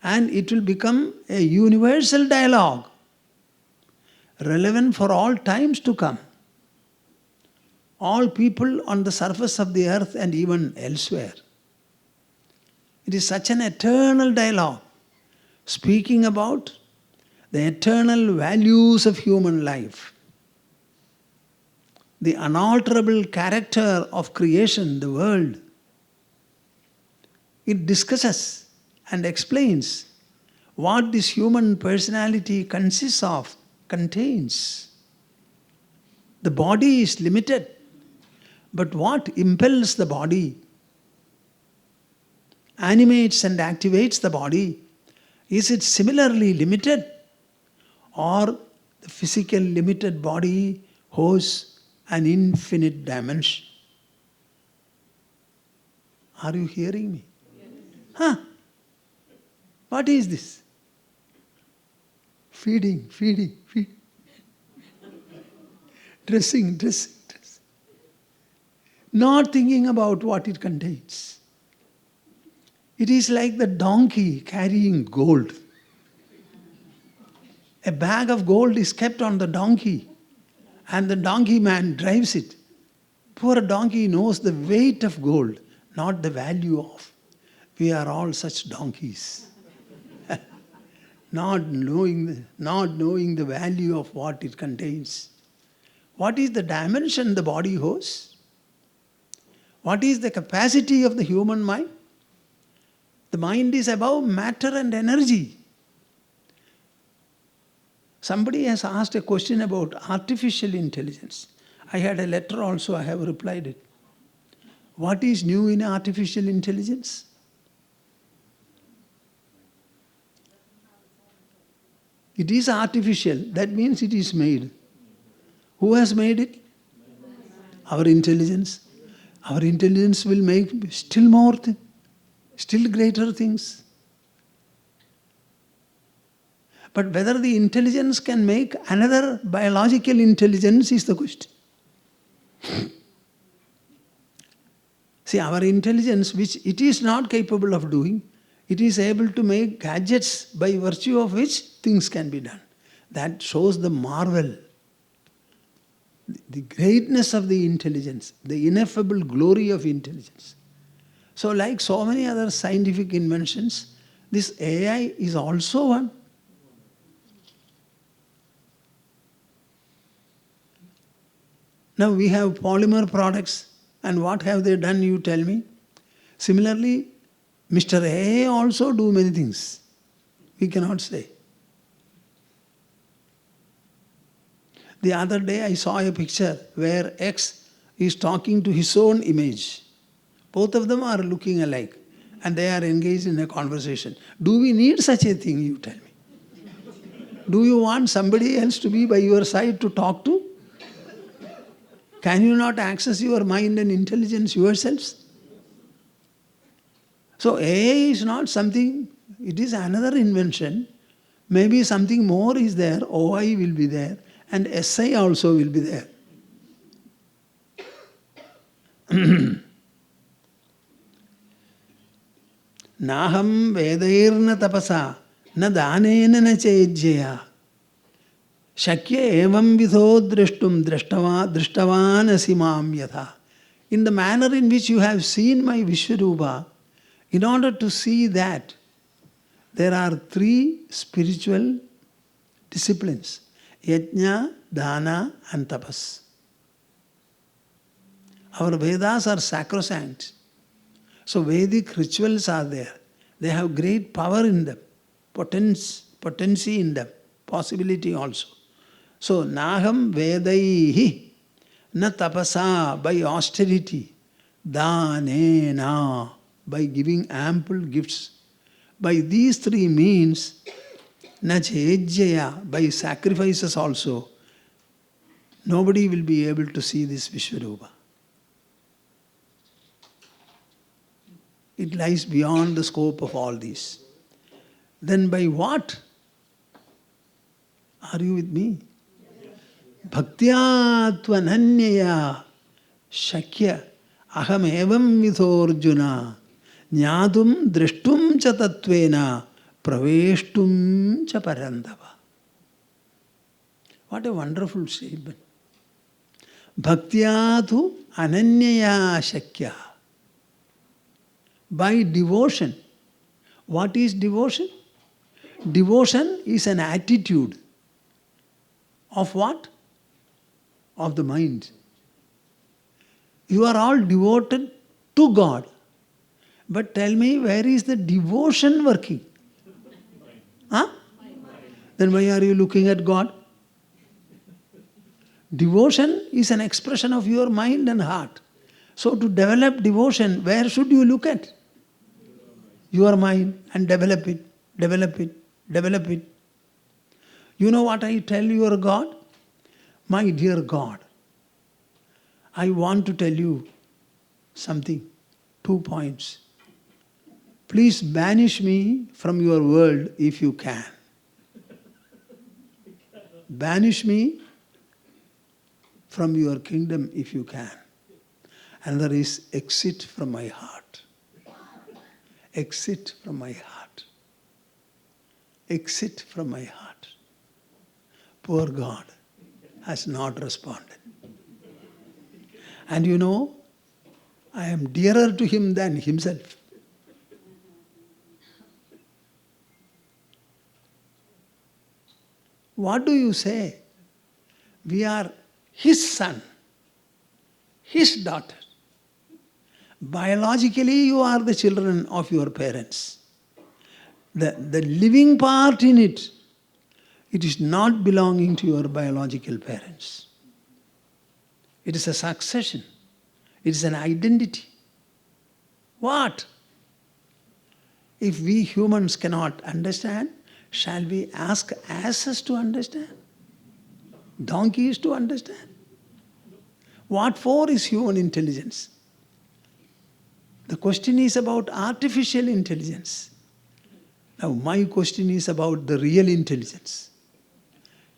and it will become a universal dialogue, relevant for all times to come. All people on the surface of the earth and even elsewhere. It is such an eternal dialogue, speaking about the eternal values of human life, the unalterable character of creation, the world. It discusses and explains what this human personality consists of, contains. The body is limited, but what impels the body, animates and activates the body? Is it similarly limited, or the physical limited body holds an infinite dimension? Are you hearing me? Yes. What is this? Feeding. Dressing. Not thinking about what it contains. It is like the donkey carrying gold. A bag of gold is kept on the donkey, and the donkey man drives it. Poor donkey knows the weight of gold, not the value of. We are all such donkeys. not knowing the value of what it contains. What is the dimension the body holds? What is the capacity of the human mind? The mind is above matter and energy. Somebody has asked a question about artificial intelligence. I had a letter also, I have replied it. What is new in artificial intelligence? It is artificial, that means it is made. Who has made it? Our intelligence. Our intelligence will make still more things, still greater things. But whether the intelligence can make another biological intelligence is the question. See, our intelligence, which it is not capable of doing, it is able to make gadgets by virtue of which things can be done. That shows the marvel, the greatness of the intelligence, the ineffable glory of intelligence. So like so many other scientific inventions, this AI is also one. Now we have polymer products, and what have they done, you tell me? Similarly, Mr. A also do many things. We cannot say. The other day I saw a picture where X is talking to his own image. Both of them are looking alike and they are engaged in a conversation. Do we need such a thing, you tell me? Do you want somebody else to be by your side to talk to? Can you not access your mind and intelligence yourselves? So AI is not something, it is another invention. Maybe something more is there, OI will be there, and SI also will be there. Naham vedairna tapasa na danena na chejjaya shakya evam vidho drishtum drishtavan asimam yatha. In the manner in which you have seen my Vishwarupa, in order to see that, there are 3 spiritual disciplines: yajna, dana and tapas. Our Vedas are sacrosanct. So Vedic rituals are there. They have great power in them, potency in them, possibility also. So naham vedaihi na tapasa, by austerity, danena, by giving ample gifts. By these 3 means, na chejjaya, by sacrifices also, nobody will be able to see this Vishwarupa. It lies beyond the scope of all these. Then by what? Are you with me? Bhaktya tvananyaya shakya aham evam vidhorjuna jnadum drishtum cha tattvena praveshtum cha parandava. What a wonderful statement. Bhaktya tu ananyaya shakya. By devotion. What is devotion? Devotion is an attitude of what? Of the mind. You are all devoted to God. But tell me, where is the devotion working? Huh? Then why are you looking at God? Devotion is an expression of your mind and heart. So to develop devotion, where should you look at? Your mind, and develop it, develop it, develop it. You know what I tell your God? My dear God, I want to tell you something, 2 points. Please banish me from your world if you can. Banish me from your kingdom if you can. Another is exit from my heart. Exit from my heart. Exit from my heart. Poor God has not responded. And you know, I am dearer to him than himself. What do you say? We are his son, his daughter. Biologically, you are the children of your parents. The living part in it, it is not belonging to your biological parents. It is a succession. It is an identity. What? If we humans cannot understand, shall we ask asses to understand? Donkeys to understand? What for is human intelligence? The question is about artificial intelligence. Now my question is about the real intelligence.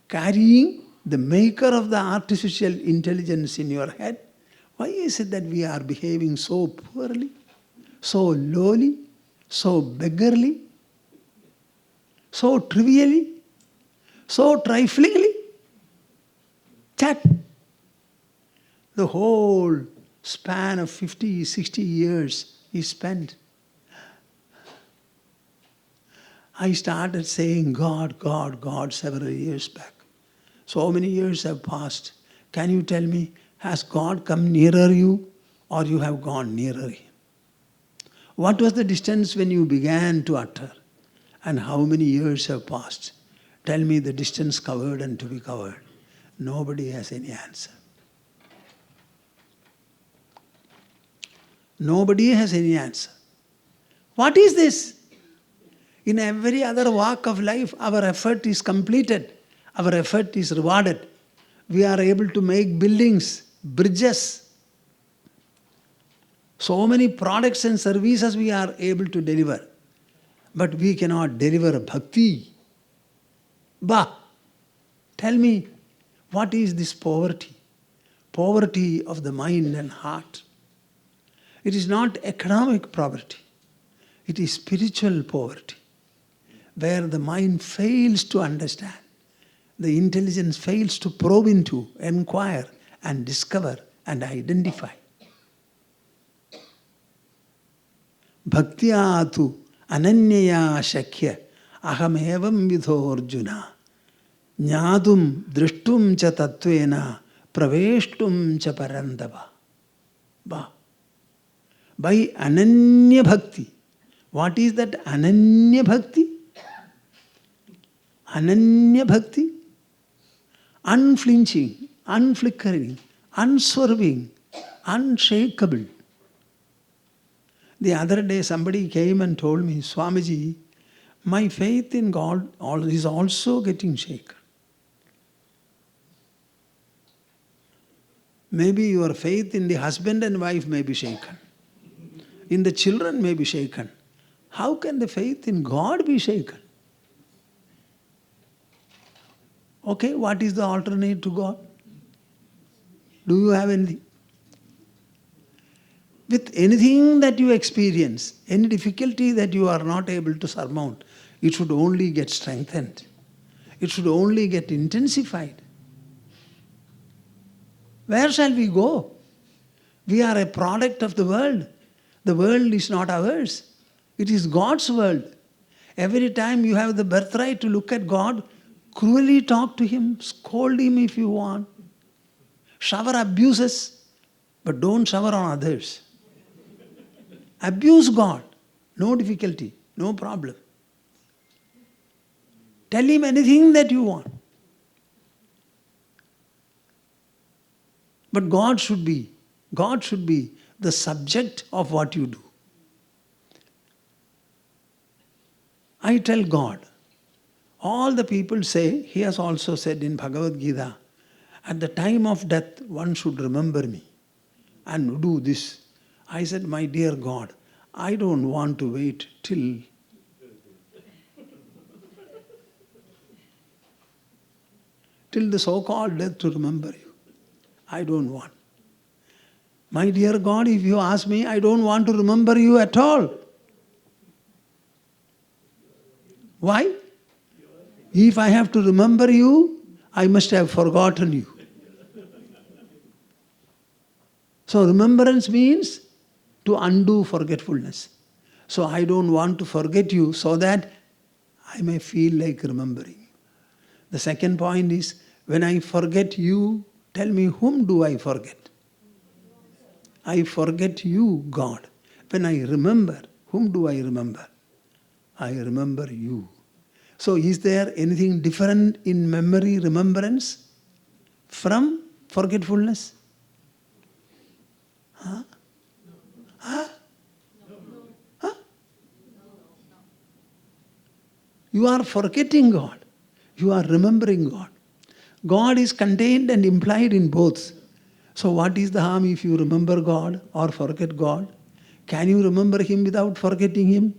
Carrying the maker of the artificial intelligence in your head, why is it that we are behaving so poorly, so lowly, so beggarly, so trivially, so triflingly? Chat. The whole span of 50, 60 years is spent. I started saying God, God, God several years back. So many years have passed. Can you tell me, has God come nearer you or you have gone nearer Him? What was the distance when you began to utter? And how many years have passed? Tell me the distance covered and to be covered. Nobody has any answer. Nobody has any answer. What is this? In every other walk of life, our effort is completed. Our effort is rewarded. We are able to make buildings, bridges. So many products and services we are able to deliver. But we cannot deliver bhakti. Tell me, what is this poverty? Poverty of the mind and heart. It is not economic poverty. It is spiritual poverty, where the mind fails to understand. The intelligence fails to probe into, inquire, and discover and identify. Bhaktya tu ananyaya shakya aham evam vidho Arjuna jnadum drishtum cha tattvena praveshtum cha parandava. By ananya bhakti. What is that ananya bhakti? Ananya bhakti? Unflinching, unflickering, unswerving, unshakable. The other day somebody came and told me, Swamiji, my faith in God is also getting shaken. Maybe your faith in the husband and wife may be shaken. In the children may be shaken. How can the faith in God be shaken? Okay, what is the alternate to God? Do you have anything? With anything that you experience, any difficulty that you are not able to surmount, it should only get strengthened. It should only get intensified. Where shall we go? We are a product of the world. The world is not ours. It is God's world. Every time you have the birthright to look at God, cruelly talk to Him, scold Him if you want. Shower abuses, but don't shower on others. Abuse God, no difficulty, no problem. Tell Him anything that you want. But God should be the subject of what you do. I tell God, all the people say, He has also said in Bhagavad Gita, at the time of death, one should remember me and do this. I said, my dear God, I don't want to wait till the so-called death to remember you. I don't want. My dear God, if you ask me, I don't want to remember you at all. Why? If I have to remember you, I must have forgotten you. So remembrance means to undo forgetfulness. So I don't want to forget you so that I may feel like remembering you. The second point is, when I forget you, tell me, whom do I forget? I forget you, God. When I remember, whom do I remember? I remember you. So is there anything different in memory, remembrance from forgetfulness? Huh? Huh? Huh? You are forgetting God. You are remembering God. God is contained and implied in both. So what is the harm if you remember God or forget God? Can you remember Him without forgetting Him?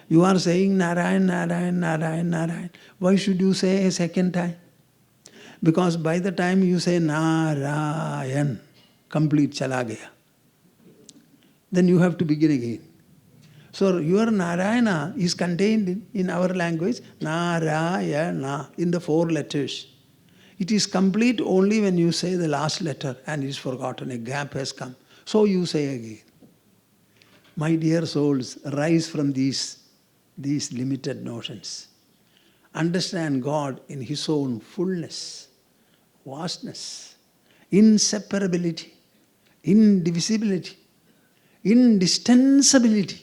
You are saying Narayan, Narayan, Narayan, Narayan. Why should you say a second time? Because by the time you say Narayan, complete chala gaya. Then you have to begin again. So your Narayana is contained in our language, Narayana, in the 4 letters. It is complete only when you say the last letter and it is forgotten, a gap has come. So you say again. My dear souls, rise from these limited notions. Understand God in His own fullness, vastness, inseparability, indivisibility, indistensibility.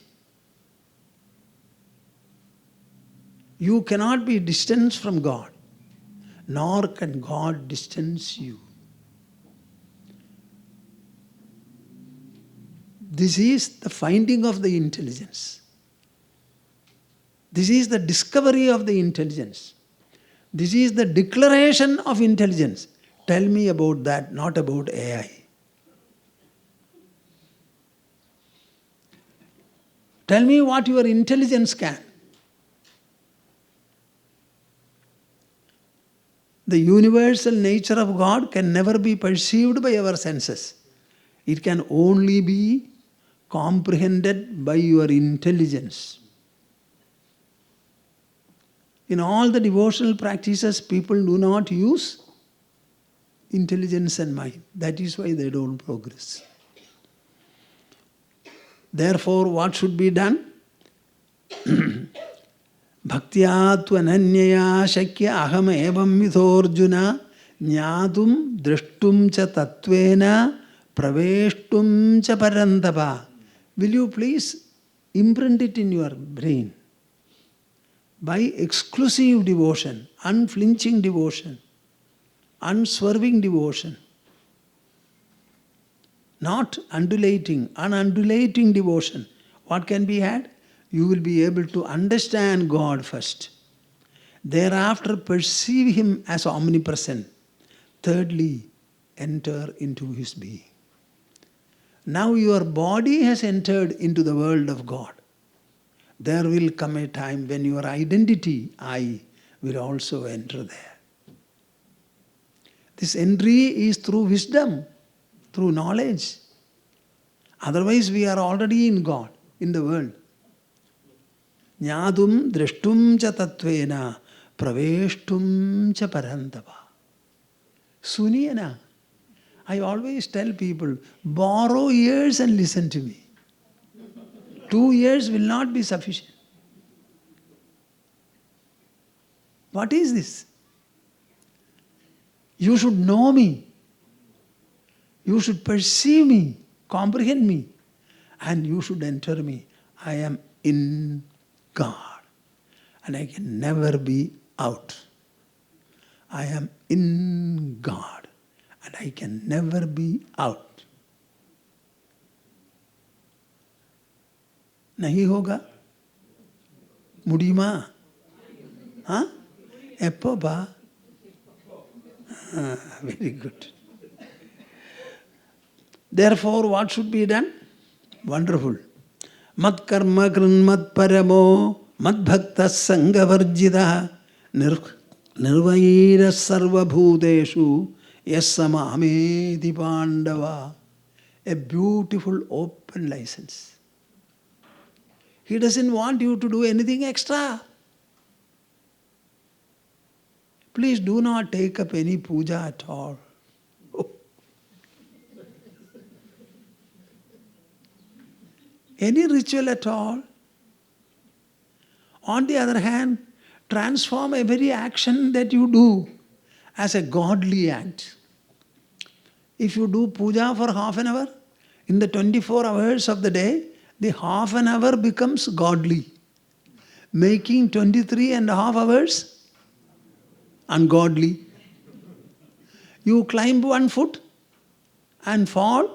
You cannot be distanced from God, nor can God distance you. This is the finding of the intelligence. This is the discovery of the intelligence. This is the declaration of intelligence. Tell me about that, not about AI. Tell me what your intelligence can. The universal nature of God can never be perceived by our senses. It can only be comprehended by your intelligence. In all the devotional practices, people do not use intelligence and mind. That is why they don't progress. Therefore, what should be done? Bhaktya tvananyaya shakya aham evam vidhorjuna jnatum drashtum cha tattvena praveshtum cha parantapa. Will you please imprint it in your brain? By exclusive devotion, unflinching devotion, unswerving devotion, not undulating, unundulating devotion. What can be had? You will be able to understand God first. Thereafter, perceive Him as omnipresent. Thirdly, enter into His being. Now your body has entered into the world of God. There will come a time when your identity, I, will also enter there. This entry is through wisdom, through knowledge. Otherwise, we are already in God, in the world. Jnadum drashtum cha tattvena praveshtum cha parantapa. Suniyana. I always tell people, borrow ears and listen to me. 2 years will not be sufficient. What is this? You should know me. You should perceive me, comprehend me, and you should enter me. I am in God, and I can never be out. I am in God, and I can never be out. नहीं होगा முடியுமா எப்போ பா very good. Therefore, what should be done? Wonderful. Mat karma kran mat paramo mat bhakta sangha varjita nirvaira sarva bhuteshu yasamameti pandava. A beautiful open license. He doesn't want you to do anything extra. Please do not take up any puja at all. Any ritual at all. On the other hand, transform every action that you do as a godly act. If you do puja for half an hour, in the 24 hours of the day, the half an hour becomes godly, making 23 and a half hours ungodly. You climb 1 foot and fall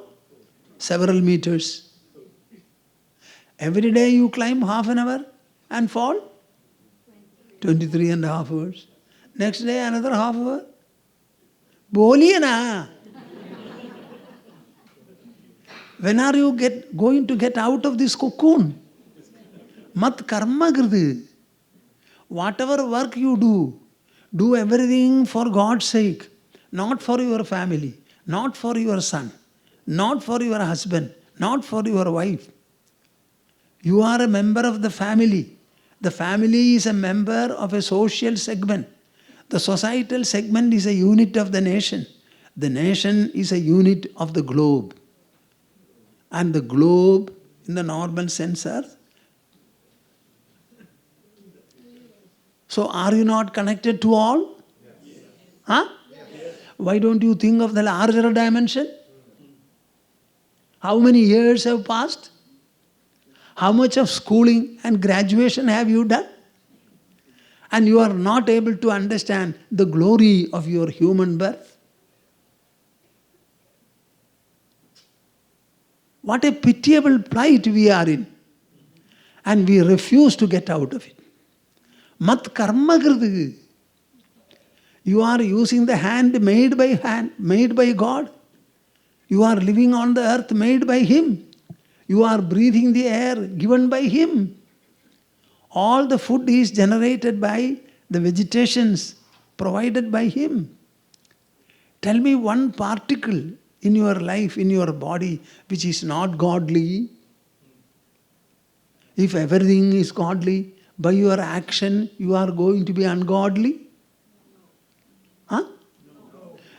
several meters. Every day you climb half an hour and fall 23 and a half hours. Next day another half hour. Boliye na. When are you going to get out of this cocoon? Mat karma kridu. Whatever work you do everything for God's sake, not for your family, not for your son, not for your husband, not for your wife. You are a member of the family. The family is a member of a social segment. The societal segment is a unit of the nation. The nation is a unit of the globe. And the globe, in the normal sense, are. So are you not connected to all? Yes. Huh? Yes. Why don't you think of the larger dimension? How many years have passed? How much of schooling and graduation have you done? And you are not able to understand the glory of your human birth? What a pitiable plight we are in. And we refuse to get out of it. Mat karma kridu. You are using the hand made by God. You are living on the earth made by Him. You are breathing the air given by Him. All the food is generated by the vegetations provided by Him. Tell me one particle in your life, in your body, which is not godly. If everything is godly, by your action you are going to be ungodly? Huh?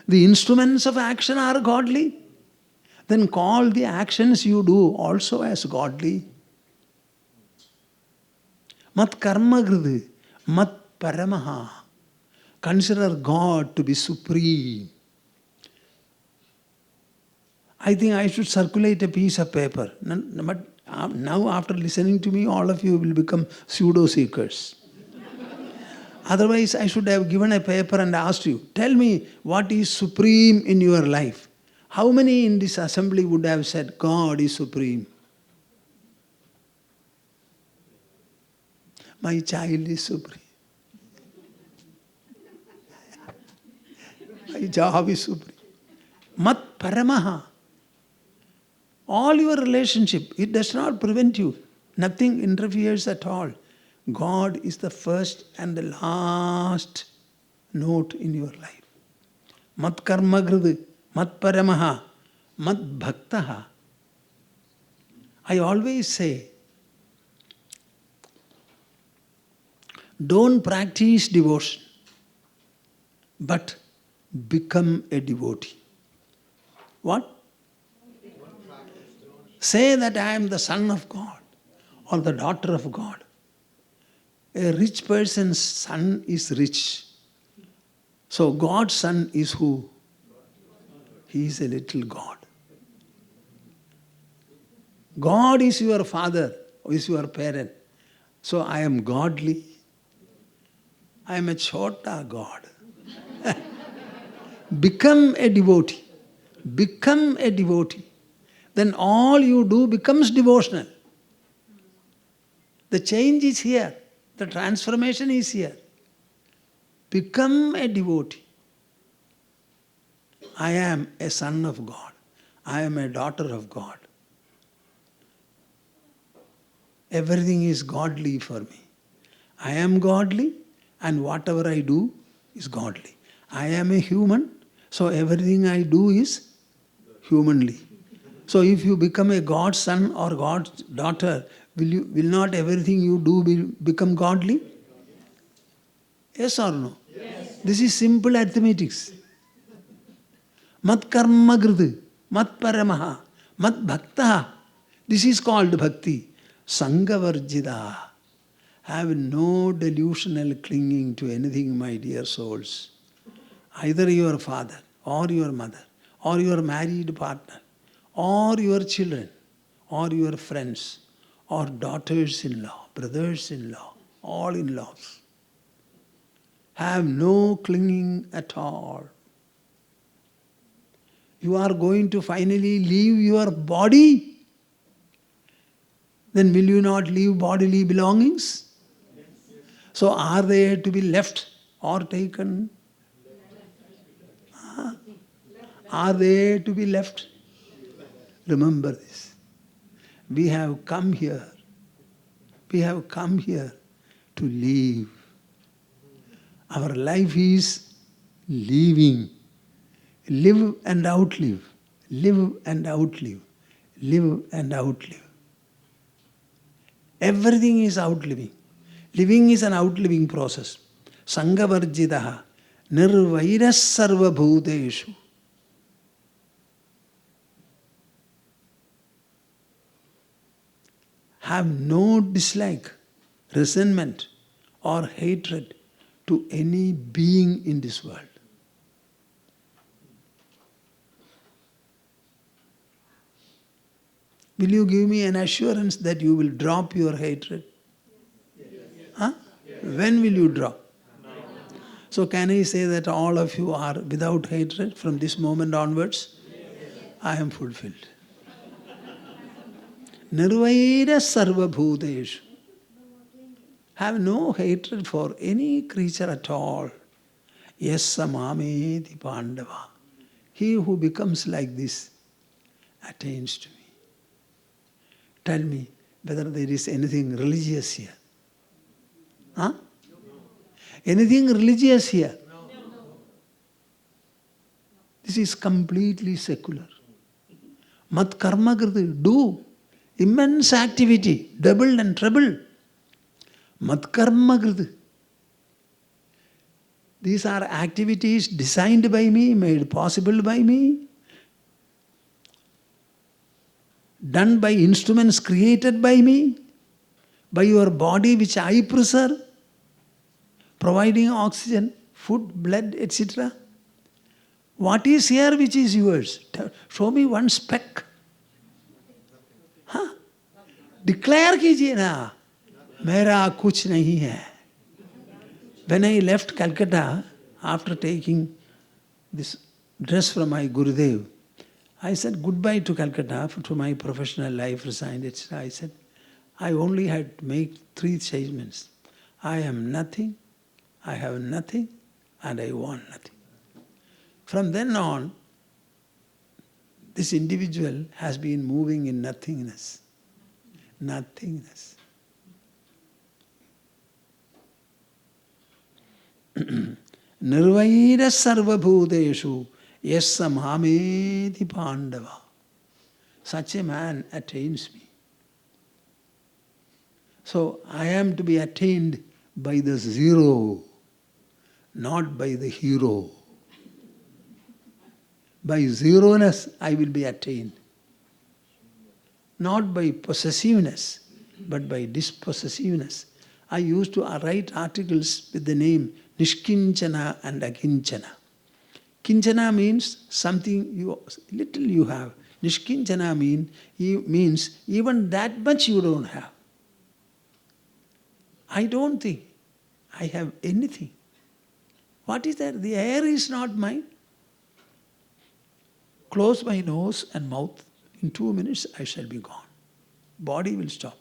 The instruments of action are godly. Then call the actions you do also as godly. Mat karma kridu, mat paramaha. Consider God to be supreme. I think I should circulate a piece of paper. But now after listening to me, all of you will become pseudo-seekers. Otherwise, I should have given a paper and asked you, tell me what is supreme in your life. How many in this assembly would have said, God is supreme? My child is supreme. My job is supreme. Mat paramaha. All your relationship, it does not prevent you. Nothing interferes at all. God is the first and the last note in your life. Mat karma kridu, mat paramaha, mat bhaktaha. I always say, don't practice devotion, but become a devotee. What? Say that I am the son of God or the daughter of God. A rich person's son is rich. So God's son is who? He is a little God. God is your father, is your parent. So I am godly. I am a chota God. Become a devotee. Become a devotee. Then all you do becomes devotional. The change is here. The transformation is here. Become a devotee. I am a son of God. I am a daughter of God. Everything is godly for me. I am godly and whatever I do is godly. I am a human, so everything I do is humanly. So if you become a God's son or God's daughter, will not everything you do become godly? Yes or no? Yes. This is simple arithmetics. Mat karma kridu, mat paramaha, mat bhaktaha. This is called bhakti. Sangha varjida. Have no delusional clinging to anything, my dear souls. Either your father or your mother or your married partner or your children or your friends or daughters-in-law, brothers-in-law, all in-laws. Have no clinging at all. you are going to finally leave your body, then will you not leave bodily belongings? So are they to be left or taken? Are they to be left? Remember this. We have come here. We have come here to live. Our life is living. Live and outlive. Live and outlive. Live and outlive. Everything is outliving. Living is an outliving process. Sangavarjidaha nirvairas sarva bhuteshu. Have no dislike, resentment or hatred to any being in this world. Will you give me an assurance that you will drop your hatred? Huh? When will you drop? So can I say that all of you are without hatred from this moment onwards? I am fulfilled. Nirvaira sarva bhuteshu. Have no hatred for any creature at all. Yes samameti pandava. He who becomes like this attains to me. Tell me whether there is anything religious here. Huh? Anything religious here? This is completely secular. Mat karma kriti, do immense activity, double and treble. Mat karma kriti. These are activities designed by me, made possible by me, done by instruments created by me, by your body which I preserve, providing oxygen, food, blood, etc. What is here which is yours? Show me one speck. Huh? Declare कीजिए ना, मेरा कुछ नहीं है. When I left Calcutta, after taking this dress from my Gurudev, I said goodbye to Calcutta, to my professional life, resigned, etc. I said, I only had to make 3 statements. I am nothing, I have nothing, and I want nothing. From then on, this individual has been moving in nothingness. Nothingness. Nirvaira sarva bhuteshu yassa mameti pandava. Such a man attains me. So I am to be attained by the zero, not by the hero. By zeroness I will be attained. Not by possessiveness, but by dispossessiveness. I used to write articles with the name Nishkinchana and Akinchana. Kinchana means something little you have. Nishkinchana means even that much you don't have. I don't think I have anything. What is that? The air is not mine. Close my nose and mouth. In 2 minutes I shall be gone. Body will stop.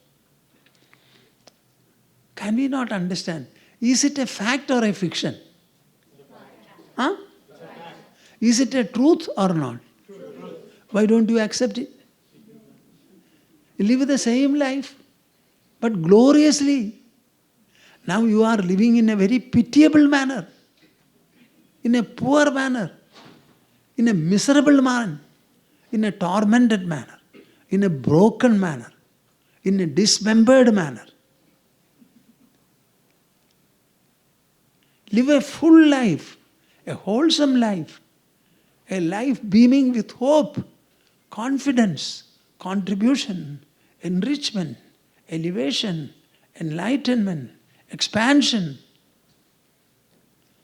Can we not understand? Is it a fact or a fiction? Huh? Is it a truth or not? Why don't you accept it? You live the same life, but gloriously. Now you are living in a very pitiable manner, in a poor manner, in a miserable manner, in a tormented manner, in a broken manner, in a dismembered manner. Live a full life, a wholesome life, a life beaming with hope, confidence, contribution, enrichment, elevation, enlightenment, expansion.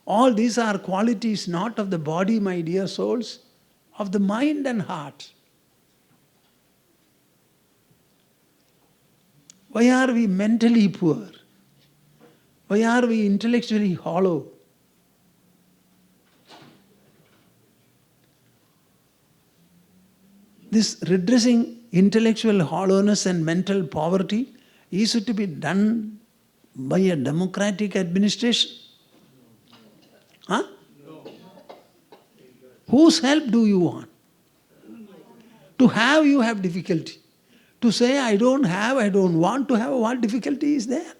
All these are qualities not of the body, my dear souls, of the mind and heart. Why are we mentally poor? Why are we intellectually hollow? This redressing intellectual hollowness and mental poverty is to be done by a democratic administration. Huh? Whose help do you want? To have, you have difficulty. To say, I don't want to have, what difficulty is there?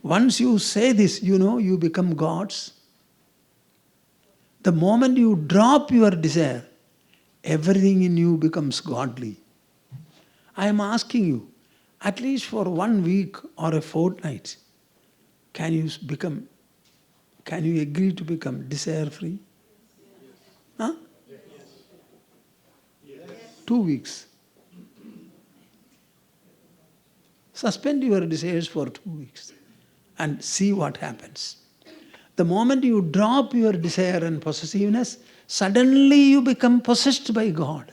Once you say this, you become gods. The moment you drop your desire, everything in you becomes godly. I am asking you, at least for 1 week or a fortnight, can you agree to become desire-free? Huh? 2 weeks. Suspend your desires for 2 weeks and see what happens. The moment you drop your desire and possessiveness, suddenly you become possessed by God.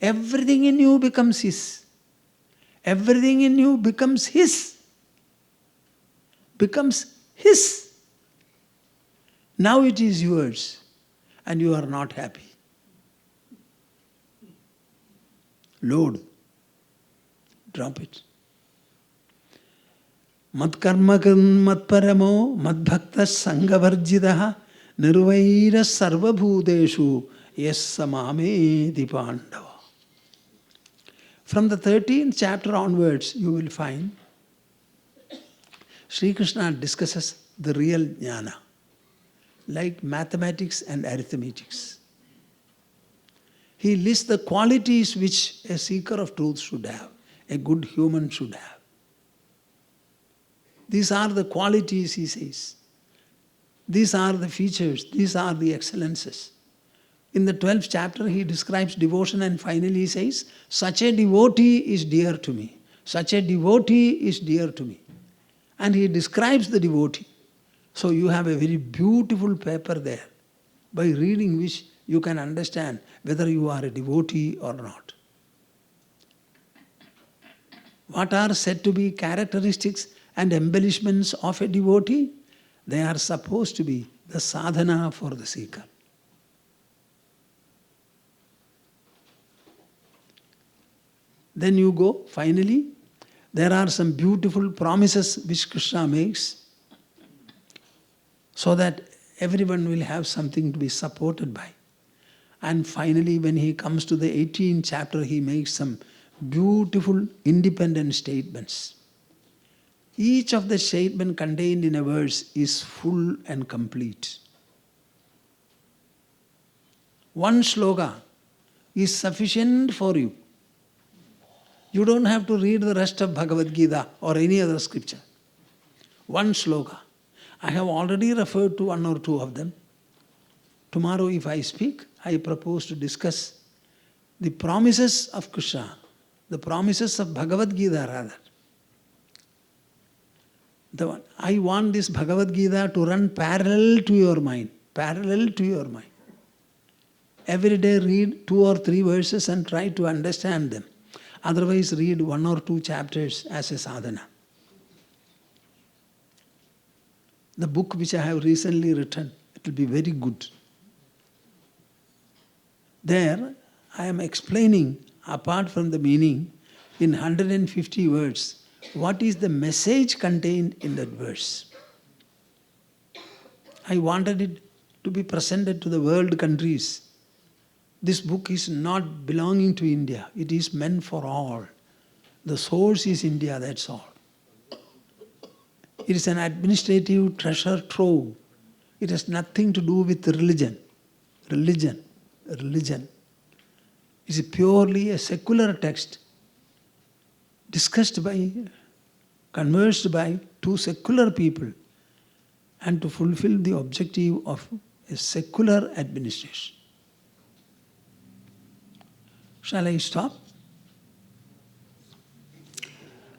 Everything in you becomes His. Everything in you becomes His. Becomes His. Now it is yours and you are not happy. Load. Drop it. Matkarmakam matparamo madbhakta sangavarjidaha nirvaira sarvabhuteshu yassamameti pandava. From the 13th chapter onwards, you will find Sri Krishna discusses the real jnana, like mathematics and arithmetics. He lists the qualities which a seeker of truth should have, a good human should have. These are the qualities, he says. These are the features, these are the excellences. In the 12th chapter, he describes devotion and finally he says, such a devotee is dear to me. Such a devotee is dear to me. And he describes the devotee. So you have a very beautiful paper there, by reading which you can understand whether you are a devotee or not. What are said to be characteristics and embellishments of a devotee? They are supposed to be the sadhana for the seeker. Then you go, finally, there are some beautiful promises which Krishna makes so that everyone will have something to be supported by. And finally, when he comes to the 18th chapter, he makes some beautiful independent statements. Each of the statements contained in a verse is full and complete. One sloka is sufficient for you. You don't have to read the rest of Bhagavad Gita or any other scripture. One sloka. I have already referred to one or two of them. Tomorrow, if I speak, I propose to discuss the promises of Krishna, the promises of Bhagavad Gita rather. I want this Bhagavad Gita to run parallel to your mind. Parallel to your mind. Every day read 2 or 3 verses and try to understand them. Otherwise read 1 or 2 chapters as a sadhana. The book which I have recently written, it will be very good. There I am explaining, apart from the meaning, in 150 words, what is the message contained in that verse. I wanted it to be presented to the world countries. This book is not belonging to India. It is meant for all. The source is India, that's all. It is an administrative treasure trove. It has nothing to do with religion. Religion. It is purely a secular text discussed by, conversed by 2 secular people and to fulfill the objective of a secular administration. Shall I stop?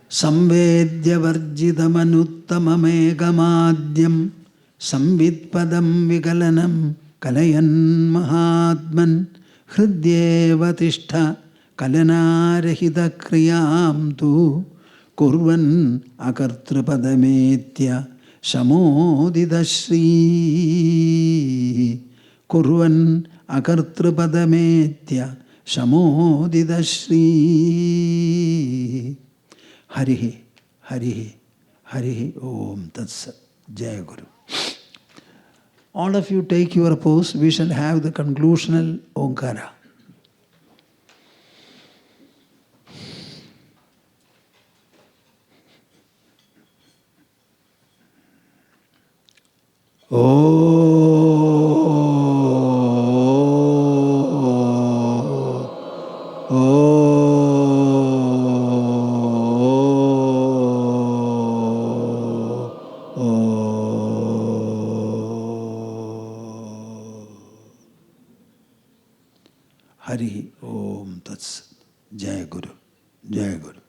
Samvedya varjitamanuttamamekamadyam samvidpadam vigalanam kalayan mahatman hridyeva tishtha kalanarahita kriyam tu kurvan akartrapadametya samodidashri kurvan akartrapadametya Shamodidashri. Harihi, Harihi, Harihi Om Tat Sat. Jaya Guru. All of you take your pose. We shall have the conclusional Omkara. Hari Om Tat Sat. Jaya Guru. Jaya Guru.